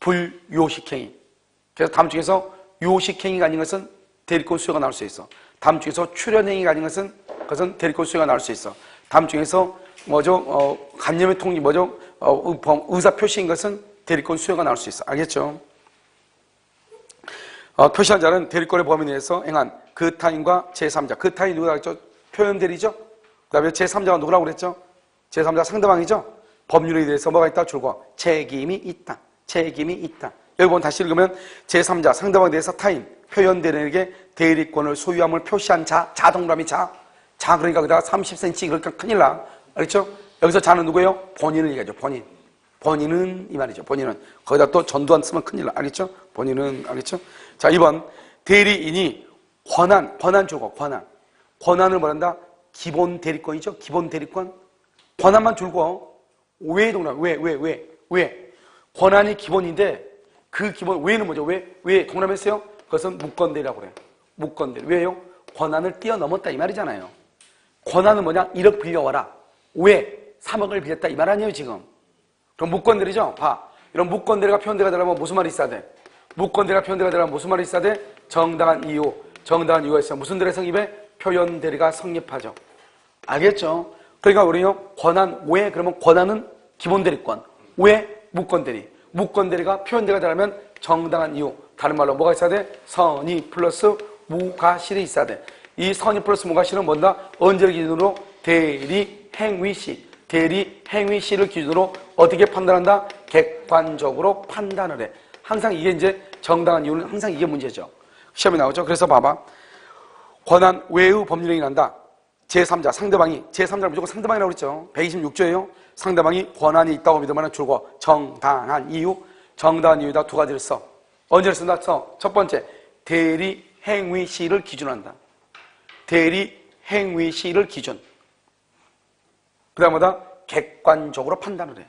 불요식행위. 그래서 다음 중에서 요식행위가 아닌 것은 대리권 수여가 나올 수 있어. 다음 중에서 출연행위가 아닌 그것은 대리권 수여가 나올 수 있어. 다음 중에서 관념의 통지 의사표시인 것은 대리권 수여가 나올 수 있어. 알겠죠? 표시한 자는 대리권의 범위 내에서 행한 그 타인과 제3자. 그 타인이 누구라고 했죠? 표현대리죠? 그 다음에 제3자가 누구라고 그랬죠? 제3자가 상대방이죠? 법률에 대해서 뭐가 있다? 줄고 책임이 있다. 책임이 있다. 여기 보면 다시 읽으면 제3자, 상대방에 대해서 타인, 표현대리인에게 대리권을 소유함을 표시한 자 동그라미 자 그러니까 그다가 30cm 그러니까 큰일 나. 알겠죠? 여기서 자는 누구예요? 본인을 얘기하죠. 본인은 이 말이죠. 본인은. 거기다 또 전두환 쓰면 큰일 나. 알겠죠? 본인은. 알겠죠? 자, 2번. 대리인이 권한 주고 권한을 뭐란다? 기본 대리권이죠. 기본 대리권. 권한만 줄고 왜 동그라미 왜? 권한이 기본인데 그 기본 왜는 뭐죠? 왜 동그라미했어요? 그것은 무권대리라고 그래요. 무권대리. 왜요? 권한을 뛰어넘었다 이 말이잖아요. 권한은 뭐냐? 1억 빌려와라. 왜? 3억을 빌렸다. 이 말 아니에요, 지금. 그럼 무권대리죠? 봐. 이런 무권대리가 표현대가 되려면 무슨 말이 있어야 돼? 무권대리가 표현대가 되려면 무슨 말이 있어야 돼? 정당한 이유. 정당한 이유가 있어요. 무슨 대리 성립에? 표현대리가 성립하죠. 알겠죠? 그러니까 우리요, 권한, 왜? 그러면 권한은 기본대리권. 왜? 무권대리. 무권대리가 표현대가 되려면 정당한 이유. 다른 말로 뭐가 있어야 돼? 선의 플러스 무과실이 있어야 돼. 이 선의 플러스 무과실은 뭔다? 언제를 기준으로? 대리 행위시. 대리 행위시를 기준으로 어떻게 판단한다? 객관적으로 판단을 해. 항상 이게 이제 정당한 이유는 항상 이게 문제죠. 시험에 나오죠. 그래서 봐봐. 권한 외의 법률행위 난다. 제3자, 상대방이, 제3자를 무조건 상대방이라고 그랬죠. 126조예요. 상대방이 권한이 있다고 믿을 만한 줄고 정당한 이유, 정당한 이유다 두 가지를 써. 언제를 쓴다? 써. 첫 번째, 대리 행위 시를 기준한다. 대리 행위 시를 기준. 그 다음보다 객관적으로 판단을 해.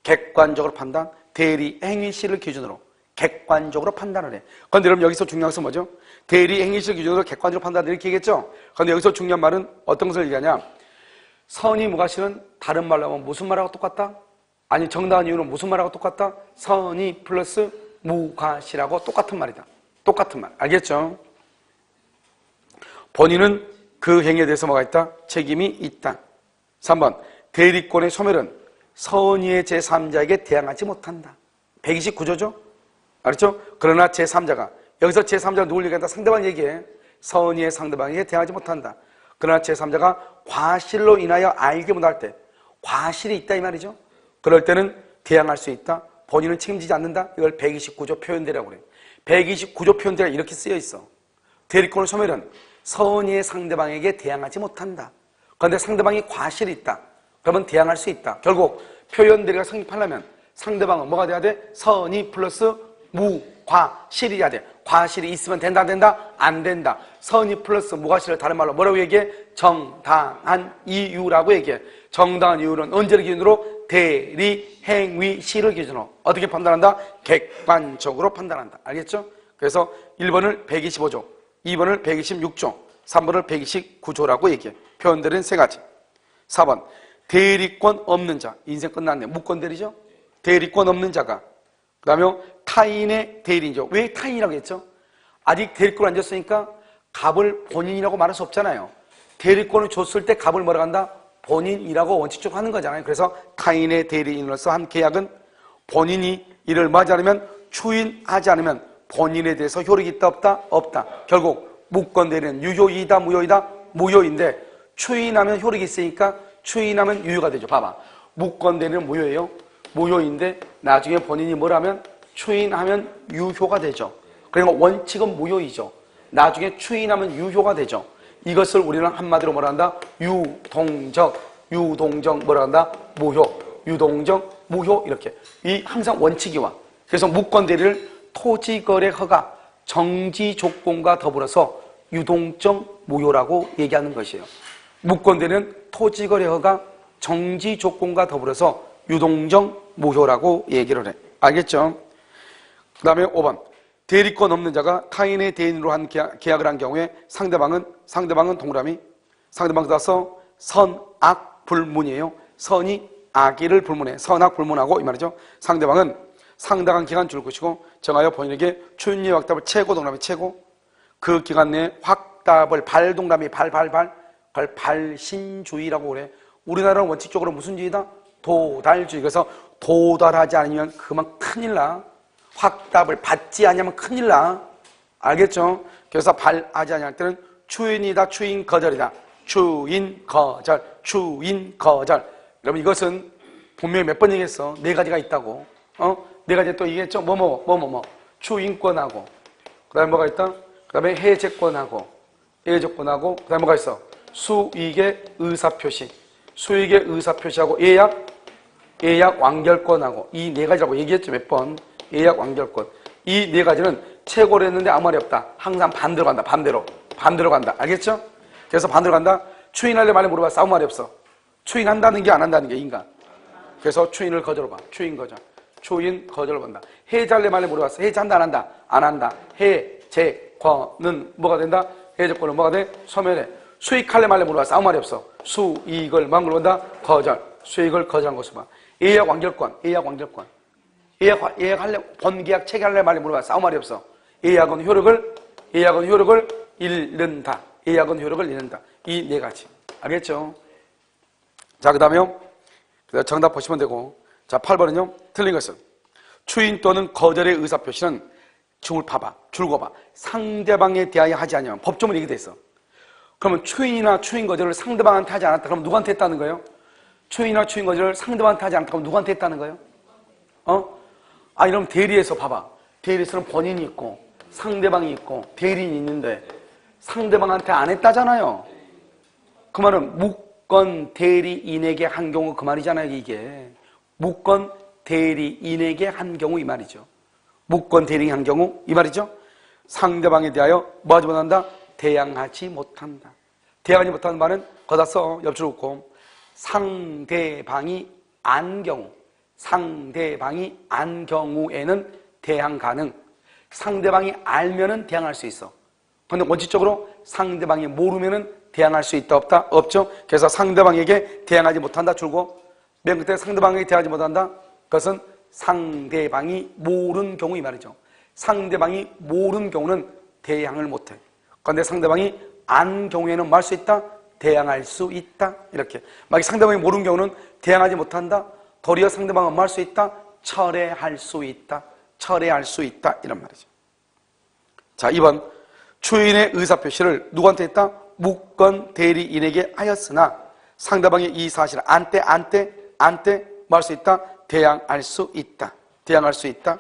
객관적으로 판단, 대리 행위 시를 기준으로 객관적으로 판단을 해. 그런데 여러분 여기서 중요한 것은 뭐죠? 대리 행위 시를 기준으로 객관적으로 판단을 이렇게 얘기했죠? 그런데 여기서 중요한 말은 어떤 것을 얘기하냐? 선의 무과실은 다른 말로 하면 무슨 말하고 똑같다? 아니 정당한 이유는 무슨 말하고 똑같다? 선의 플러스 무과실하고 똑같은 말이다. 똑같은 말. 알겠죠? 본인은 그 행위에 대해서 뭐가 있다? 책임이 있다. 3번. 대리권의 소멸은 선의의 제3자에게 대항하지 못한다. 129조죠? 알았죠? 그러나 제3자가 여기서 제3자가 누굴 얘기한다? 상대방 얘기해. 선의의 상대방에게 대항하지 못한다. 그러나 제3자가 과실로 인하여 알게 못할 때 과실이 있다 이 말이죠. 그럴 때는 대항할 수 있다. 본인은 책임지지 않는다. 이걸 129조 표현대라고 그래요. 129조 표현대가 이렇게 쓰여 있어. 대리권의 소멸은 선의의 상대방에게 대항하지 못한다. 그런데 상대방이 과실이 있다. 그러면 대항할 수 있다. 결국 표현대리가 성립하려면 상대방은 뭐가 돼야 돼? 선의 플러스 무과실이 돼야 돼. 과실이 있으면 된다 안 된다? 안 된다. 선의 플러스 무과실을 다른 말로 뭐라고 얘기해? 정당한 이유라고 얘기해. 정당한 이유는 언제를 기준으로? 대리 행위 시를 기준으로 어떻게 판단한다? 객관적으로 판단한다. 알겠죠? 그래서 1번을 125조, 2번을 126조, 3번을 129조라고 얘기해. 표현들은 세 가지. 4번, 대리권 없는 자. 인생 끝났네. 무권대리죠? 대리권 없는 자가. 그 다음에 타인의 대리인죠. 왜 타인이라고 했죠? 아직 대리권을 안 줬으니까 값을 본인이라고 말할 수 없잖아요. 대리권을 줬을 때 값을 뭐라고 한다? 본인이라고 원칙적으로 하는 거잖아요. 그래서 타인의 대리인으로서 한 계약은 본인이 이를 맞지 않으면 추인하지 않으면 본인에 대해서 효력이 있다 없다? 없다. 결국 무권대리는 유효이다 무효이다? 무효인데 추인하면 효력이 있으니까 추인하면 유효가 되죠. 봐봐. 무권대리는 무효예요. 무효인데 나중에 본인이 뭘 하면 추인하면 유효가 되죠. 그러니까 원칙은 무효이죠. 나중에 추인하면 유효가 되죠. 이것을 우리는 한마디로 뭐라 한다? 유동적 뭐라 한다? 무효. 유동적, 무효 이렇게. 이 항상 원칙이 와. 그래서 무권대리를 토지거래 허가, 정지 조건과 더불어서 유동적 무효라고 얘기하는 것이에요. 무권대리는 토지거래 허가, 정지 조건과 더불어서 유동적 무효라고 얘기를 해. 알겠죠? 그 다음에 5번. 대리권 없는 자가 타인의 대리인으로 한 계약을 한 경우에 상대방은 동그라미, 상대방 따라서 선악 불문이에요. 선이 악의를 불문해. 선악 불문하고 이 말이죠. 상대방은 상당한 기간 줄 것이고 정하여 본인에게 추인리 확답을 최고 동그라미 최고 그 기간 내에 확답을 발 동그라미 그걸 발신주의라고 그래. 우리나라는 원칙적으로 무슨 주의다? 도달주의. 그래서 도달하지 않으면 그만 큰일 나. 확답을 받지 않으면 큰일 나. 알겠죠? 그래서 발하지 않을 때는 추인이다, 추인 거절이다. 추인 거절. 여러분 이것은 분명히 몇 번 얘기했어. 네 가지가 있다고. 네 가지 또 얘기했죠? 추인권하고 그 다음에 뭐가 있다? 그 다음에 해제권하고 예조권하고 그 다음에 뭐가 있어? 수익의 의사표시. 수익의 의사표시하고 예약 완결권하고 이 네 가지라고 얘기했죠 몇 번. 예약 완결권. 이 네 가지는 최고로 했는데 아무 말이 없다. 항상 반대로 간다. 반대로 간다. 알겠죠? 그래서 반대로 간다. 추인할래 말래 물어봤어. 아무 말이 없어. 추인한다는 게 안 한다는 게 인간. 그래서 추인을 거절해봐. 추인 거절. 추인 거절을 본다. 해제할래 말래 물어봤어. 해제한다 안 한다? 안 한다. 해제권은 뭐가 된다? 해제권은 뭐가 돼? 소멸해. 수익할래 말래 물어봤어. 아무 말이 없어. 수익을 뭐한 걸 본다? 거절. 수익을 거절한 것을 봐. 예약 완결권. 예약할래, 본계약 체결할래 말래 물어봤어. 아무 말이 없어. 예약은 효력을 잃는다. 예약은 효력을 잃는다. 이 네 가지. 알겠죠? 자, 그 다음에요. 정답 보시면 되고. 자, 8번은요. 틀린 것은 추인 또는 거절의 의사표시는 줄 거 봐. 상대방에 대하여 하지 않으면 법조문이 이렇게 돼 있어. 그러면 추인이나 추인 거절을 상대방한테 하지 않았다. 그럼 누구한테 했다는 거예요? 추인이나 추인 거절을 상대방한테 하지 않았다. 그럼 누구한테 했다는 거예요? 이러면 대리에서 봐봐. 대리에서는 본인이 있고 상대방이 있고 대리인이 있는데 상대방한테 안 했다잖아요. 그 말은 무권 대리인에게 한 경우 그 말이잖아요. 이게 무권 대리인에게 한 경우 이 말이죠. 무권 대리인 한 경우 이 말이죠. 상대방에 대하여 뭐 하지 못한다? 대항하지 못한다. 대항하지 못하는 말은 거다 써. 옆줄 긋고 상대방이 안 경우에는 대항 가능. 상대방이 알면은 대항할 수 있어. 그런데 원칙적으로 상대방이 모르면은 대항할 수 있다 없다? 없죠. 그래서 상대방에게 대항하지 못한다 줄고 맨 끝에 상대방에게 대항하지 못한다. 그것은 상대방이 모르는 경우 이 말이죠. 상대방이 모르는 경우는 대항을 못해. 그런데 상대방이 안 경우에는 뭐 할 수 있다? 대항할 수 있다. 이렇게. 만약 상대방이 모르는 경우는 대항하지 못한다. 도리어 상대방은 뭐 할 수 있다? 철회할 수 있다. 이런 말이죠. 자, 2번. 추인의 의사표시를 누구한테 했다? 무권 대리인에게 하였으나 상대방이 이 사실을 안 때 뭐 할 수 있다? 대항할 수 있다.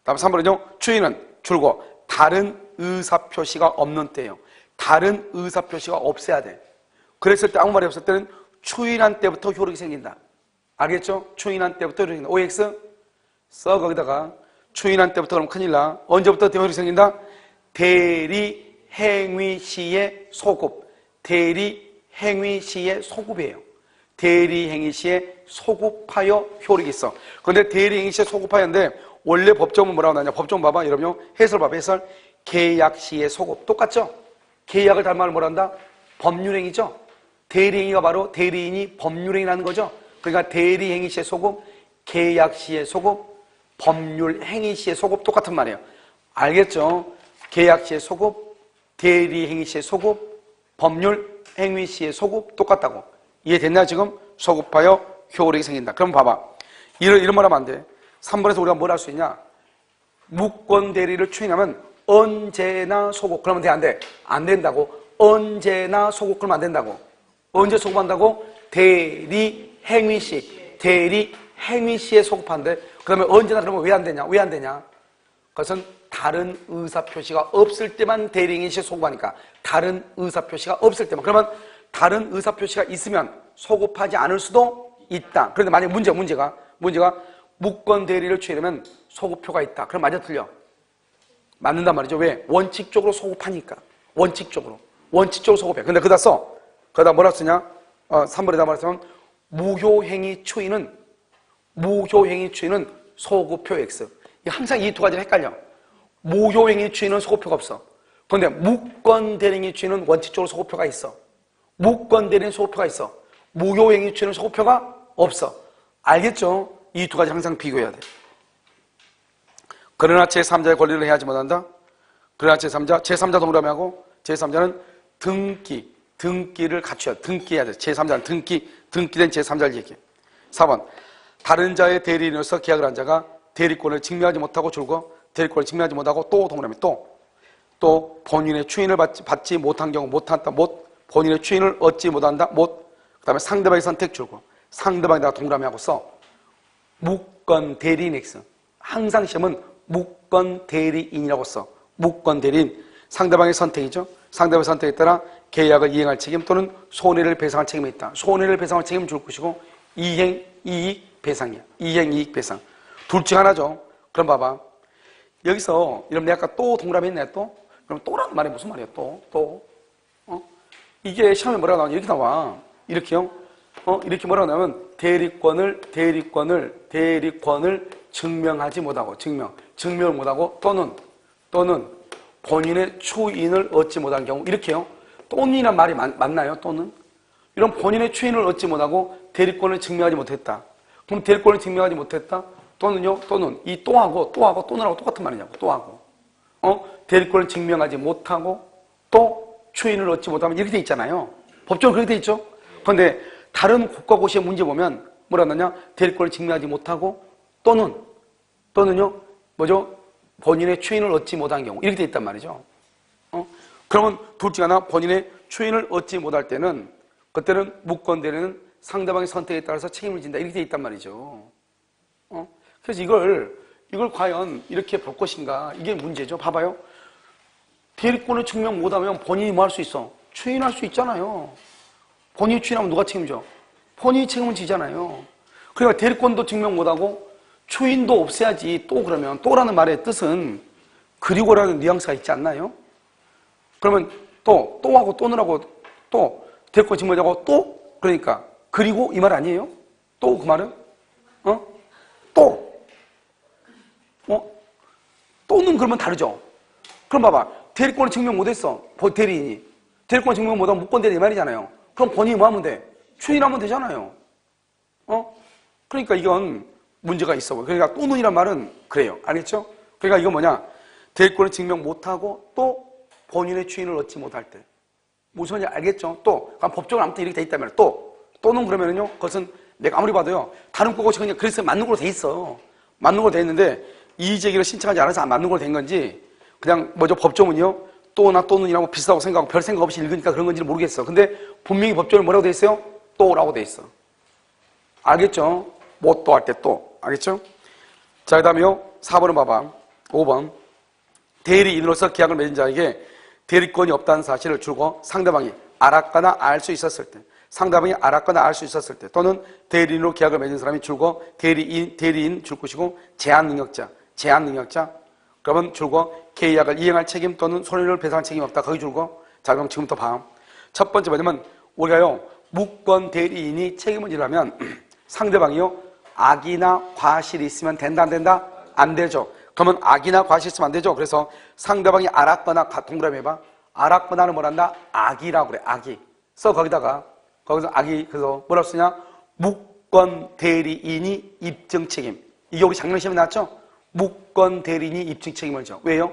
다음 3번은요. 추인은 줄고 다른 의사표시가 없는 때예요. 다른 의사표시가 없어야 돼. 그랬을 때 아무 말이 없을 때는 추인한 때부터 효력이 생긴다. 알겠죠? 추인한 때부터 효력이 생긴다. OX 써 거기다가 추인한 때부터 그러면 큰일 나. 언제부터 효력이 생긴다? 대리 행위 시의 소급. 대리 행위 시의 소급이에요. 대리 행위 시에 소급하여 효력이 있어. 그런데 대리 행위 시에 소급하여인데 원래 법정은 뭐라고 나냐? 법정 봐봐. 여러분 해설 봐봐. 해설. 계약 시의 소급. 똑같죠? 계약을 닮은 뭐라 한다? 법률행위죠? 대리행위가 바로 대리인이 법률행위라는 거죠? 그러니까 대리행위 시의 소급, 계약 시의 소급, 법률행위 시의 소급 똑같은 말이에요. 알겠죠? 계약 시의 소급, 대리행위 시의 소급, 법률행위 시의 소급 똑같다고. 이해됐나 지금? 소급하여 효력이 생긴다. 그럼 봐봐. 이런 말 하면 안 돼. 3번에서 우리가 뭘 할 수 있냐? 무권 대리를 추인하면 언제나 소급. 그러면 돼? 안 돼? 안 된다고. 언제나 소급. 그러면 안 된다고. 언제 소급한다고? 대리 행위 시에 소급한대. 그러면 언제나 그러면 왜 안 되냐? 그것은 다른 의사표시가 없을 때만 대리 행위 시에 소급하니까. 다른 의사표시가 없을 때만. 그러면 다른 의사표시가 있으면 소급하지 않을 수도 있다. 그런데 만약 문제가 무권 대리를 추인하면 소급표가 있다. 그럼 맞아 틀려? 맞는단 말이죠. 왜? 원칙적으로 소급하니까. 원칙적으로 소급해. 근데 그다 써. 그다 뭐라 쓰냐? 3번에다 말했으면 무효행위 추인은 소급표 X. 항상 이 두 가지는 헷갈려. 무효행위 추인은 소급표가 없어. 그런데 무권 대리행위 추인은 원칙적으로 소급표가 있어. 무권 대리는 소급표가 있어. 무효행위 추인은 소급표가 없어. 알겠죠? 이 두 가지 항상 비교해야 돼. 그러나 제3자의 권리를 해하지 못한다. 그러나 제3자 동그라미하고 제3자는 등기를 갖춰야 돼. 등기해야 돼. 제3자는 등기된 제3자를 얘기해. 4번. 다른 자의 대리인으로서 계약을 한 자가 대리권을 증명하지 못하고 줄고 대리권을 증명하지 못하고 또 동그라미 또 본인의 추인을 받지 못한 경우 본인의 추인을 얻지 못한다. 그 다음에 상대방의 선택 줄고 상대방에다가 동그라미하고 써. 무권 대리인 X. 항상 시험은 무권 대리인이라고 써. 무권 대리인. 상대방의 선택이죠. 상대방의 선택에 따라 계약을 이행할 책임 또는 손해를 배상할 책임이 있다. 손해를 배상할 책임을 줄 것이고 이행 이익 배상이야. 이행 이익 배상. 둘 중 하나죠. 그럼 봐봐. 여기서 이러면 내가 아까 또 동그라미 했네 또. 그럼 또라는 말이 무슨 말이야 또. 이게 시험에 뭐라고 나오냐? 이렇게 나와. 이렇게요. 이렇게 뭐라고 나오면 대리권을 증명하지 못하고 증명을 못하고 또는 본인의 추인을 얻지 못한 경우 이렇게요. 또는이란 말이 맞나요? 또는? 이런 본인의 추인을 얻지 못하고 대리권을 증명하지 못했다. 그럼 대리권을 증명하지 못했다? 또는요? 또는. 이 또하고 또는하고 똑같은 말이냐고. 또하고. 대리권을 증명하지 못하고 또 추인을 얻지 못하면 이렇게 돼 있잖아요. 법적으로 그렇게 돼 있죠. 그런데 다른 곳과 곳의 문제 보면 뭐라 하느냐? 대리권을 증명하지 못하고 또는요? 뭐죠? 본인의 추인을 얻지 못한 경우 이렇게 돼 있단 말이죠. 그러면 둘 중 하나 본인의 추인을 얻지 못할 때는 그때는 묵건대리는 상대방의 선택에 따라서 책임을 진다 이렇게 돼 있단 말이죠. 그래서 이걸 과연 이렇게 볼 것인가 이게 문제죠. 봐봐요. 대리권을 증명 못하면 본인이 뭐 할 수 있어? 추인할 수 있잖아요. 본인이 추인하면 누가 책임져? 본인이 책임을 지잖아요. 그러니까 대리권도 증명 못하고 추인도 없애야지. 또 그러면 또라는 말의 뜻은 그리고라는 뉘앙스가 있지 않나요? 그러면 또하고 또는하고 또 대리권 증명하고 또 그러니까 그리고 이 말 아니에요? 또 그 말은? 또는 그러면 다르죠. 그럼 봐봐. 대리권을 증명 못했어. 대리인이. 대리권 증명 못하면 묵건대리 이 말이잖아요. 그럼 본인이 뭐 하면 돼? 추인하면 되잖아요. 그러니까 이건 문제가 있어. 그러니까 또는이란 말은 그래요. 알겠죠? 그러니까 이건 뭐냐? 대리권을 증명 못하고 또 본인의 추인을 얻지 못할 때. 무슨 말인지 알겠죠? 또. 그럼 법적으로 아무튼 이렇게 돼 있다면 또는 그러면은요, 그것은 내가 아무리 봐도요, 다른 거고 그냥 그래서 맞는 걸로 돼 있어. 맞는 걸로 돼 있는데, 이의제기를 신청하지 않아서 안 맞는 걸로 된 건지, 그냥 뭐죠, 법조문이요? 또는이라고 비슷하고 생각하고 별 생각 없이 읽으니까 그런 건지 모르겠어. 근데 분명히 법조문에 뭐라고 돼 있어요? 또라고 돼 있어. 알겠죠? 뭐 또 할 때 또. 알겠죠? 자, 그 다음에요, 4번은 봐봐. 5번. 대리인으로서 계약을 맺은 자에게 대리권이 없다는 사실을 주고 상대방이 알았거나 알 수 있었을 때, 상대방이 알았거나 알 수 있었을 때, 또는 대리인으로 계약을 맺은 사람이 줄고 대리인 줄 것이고 제한 능력자, 그러면 줄고 계약을 이행할 책임 또는 손해를 배상할 책임이 없다. 거기 줄고. 자, 그럼 지금부터 봐. 첫 번째 뭐냐면 우리가요, 묵건 대리인이 책임을 지려면 상대방이요, 악이나 과실이 있으면 된다, 안 된다? 안 되죠. 그러면 악이나 과실이 있으면 안 되죠. 그래서 상대방이 알았거나, 동그라미 해봐. 알았거나는 뭐란다? 악이라고 그래, 악이. 거기서 악이, 그래서 뭐라고 쓰냐? 묵건 대리인이 입증 책임. 이게 우리 작년 시험에 나왔죠? 묵건 대리인이 입증 책임을 져. 왜요?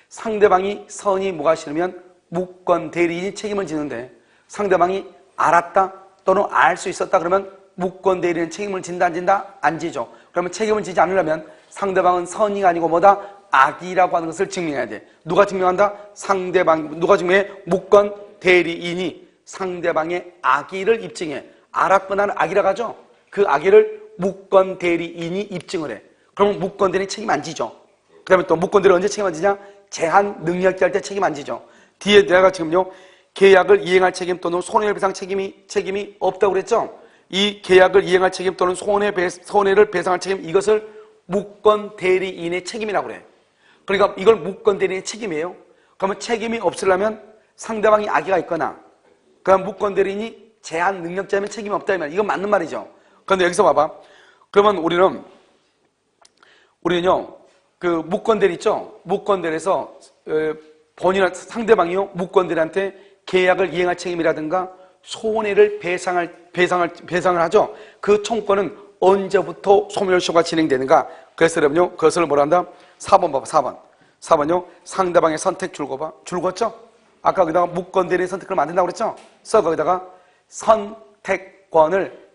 상대방이 선이 뭐가 싫으면 묵건 대리인이 책임을 지는데 상대방이 알았다 또는 알 수 있었다 그러면 묵건 대리인은 책임을 진다 안 진다? 안 지죠. 그러면 책임을 지지 않으려면 상대방은 선이가 아니고 뭐다? 악이라고 하는 것을 증명해야 돼. 누가 증명한다? 누가 증명해? 묵건 대리인이 상대방의 악의를 입증해. 알았거나는 악이라고 하죠. 그 악의를 묵건 대리인이 입증을 해. 그러면 묵건 대리인 책임 안 지죠. 그 다음에 또 묵건 대리인 언제 책임 안 지냐? 제한 능력자 할 때 책임 안 지죠. 뒤에 내가 지금요, 계약을 이행할 책임 또는 손해배상 책임이 없다고 그랬죠? 이 계약을 이행할 책임 또는 손해를 배상할 책임, 이것을 묵건 대리인의 책임이라고 그래. 그러니까 이걸 묵건 대리인의 책임이에요. 그러면 책임이 없으려면 상대방이 악의가 있거나, 그럼 묵건 대리인이 제한 능력자면 책임이 없다 이 말. 이건 맞는 말이죠. 그런데 여기서 봐봐. 그러면 우리는요, 그 묵건 대리 있죠? 묵건 대리에서 상대방이요, 묵건 대리한테 계약을 이행할 책임이라든가 손해를 배상을 하죠. 그 청구권은 언제부터 소멸시효가 진행되는가? 그래서 여러분요, 그것을 뭐라 한다? 4번 봐봐, 4번요, 상대방의 선택 줄궜죠? 아까 거기다가 묵건 대리의 선택을 만든다고 그랬죠? 그래서 거기다가 선택권을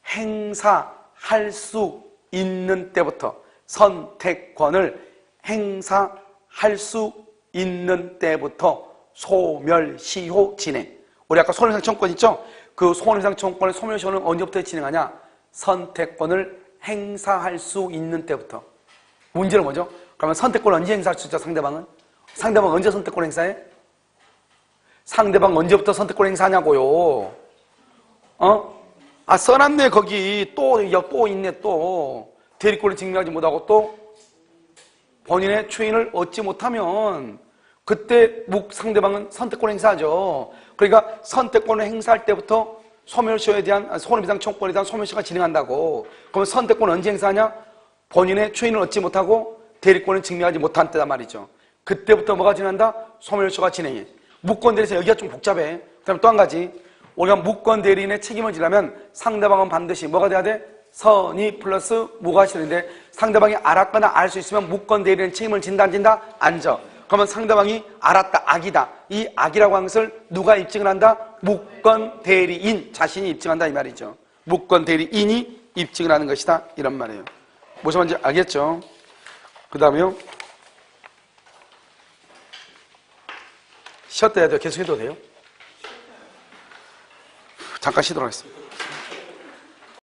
행사할 수 있는 때부터 소멸시효 진행. 우리 아까 손해배상 청구권 있죠? 그 손해배상 청구권의 소멸시효는 언제부터 진행하냐? 선택권을 행사할 수 있는 때부터. 문제는 뭐죠? 그러면 선택권을 언제 행사할 수 있죠? 상대방은 언제 선택권을 행사해? 상대방 언제부터 선택권을 행사하냐고요? 써놨네 거기. 또 있네 또. 대리권을 증명하지 못하고 또 본인의 추인을 얻지 못하면 그때 상대방은 선택권을 행사하죠. 그러니까 선택권을 행사할 때부터 소멸시효에 대한 손해배상 청구권에 대한 소멸시효가 진행한다고. 그러면 선택권을 언제 행사하냐? 본인의 추인을 얻지 못하고 대리권을 증명하지 못한 때단 말이죠. 그때부터 뭐가 진행한다? 소멸시효가 진행해. 묵건 대리에서 여기가 좀 복잡해. 그다음에 또 한 가지, 우리가 무권 대리인의 책임을 지려면 상대방은 반드시 뭐가 돼야 돼? 선의 플러스 무가 실인데, 상대방이 알았거나 알 수 있으면 무권 대리인의 책임을 진다 안 진다? 안 져. 그러면 상대방이 알았다, 악이다. 이 악이라고 하는 것을 누가 입증을 한다? 무권 대리인 자신이 입증한다 이 말이죠. 무권 대리인이 입증을 하는 것이다 이런 말이에요. 무슨 말인지 알겠죠? 그 다음에요, 쉬었다 해야 돼요? 계속 해도 돼요? 잠깐 쉬도록 하겠습니다.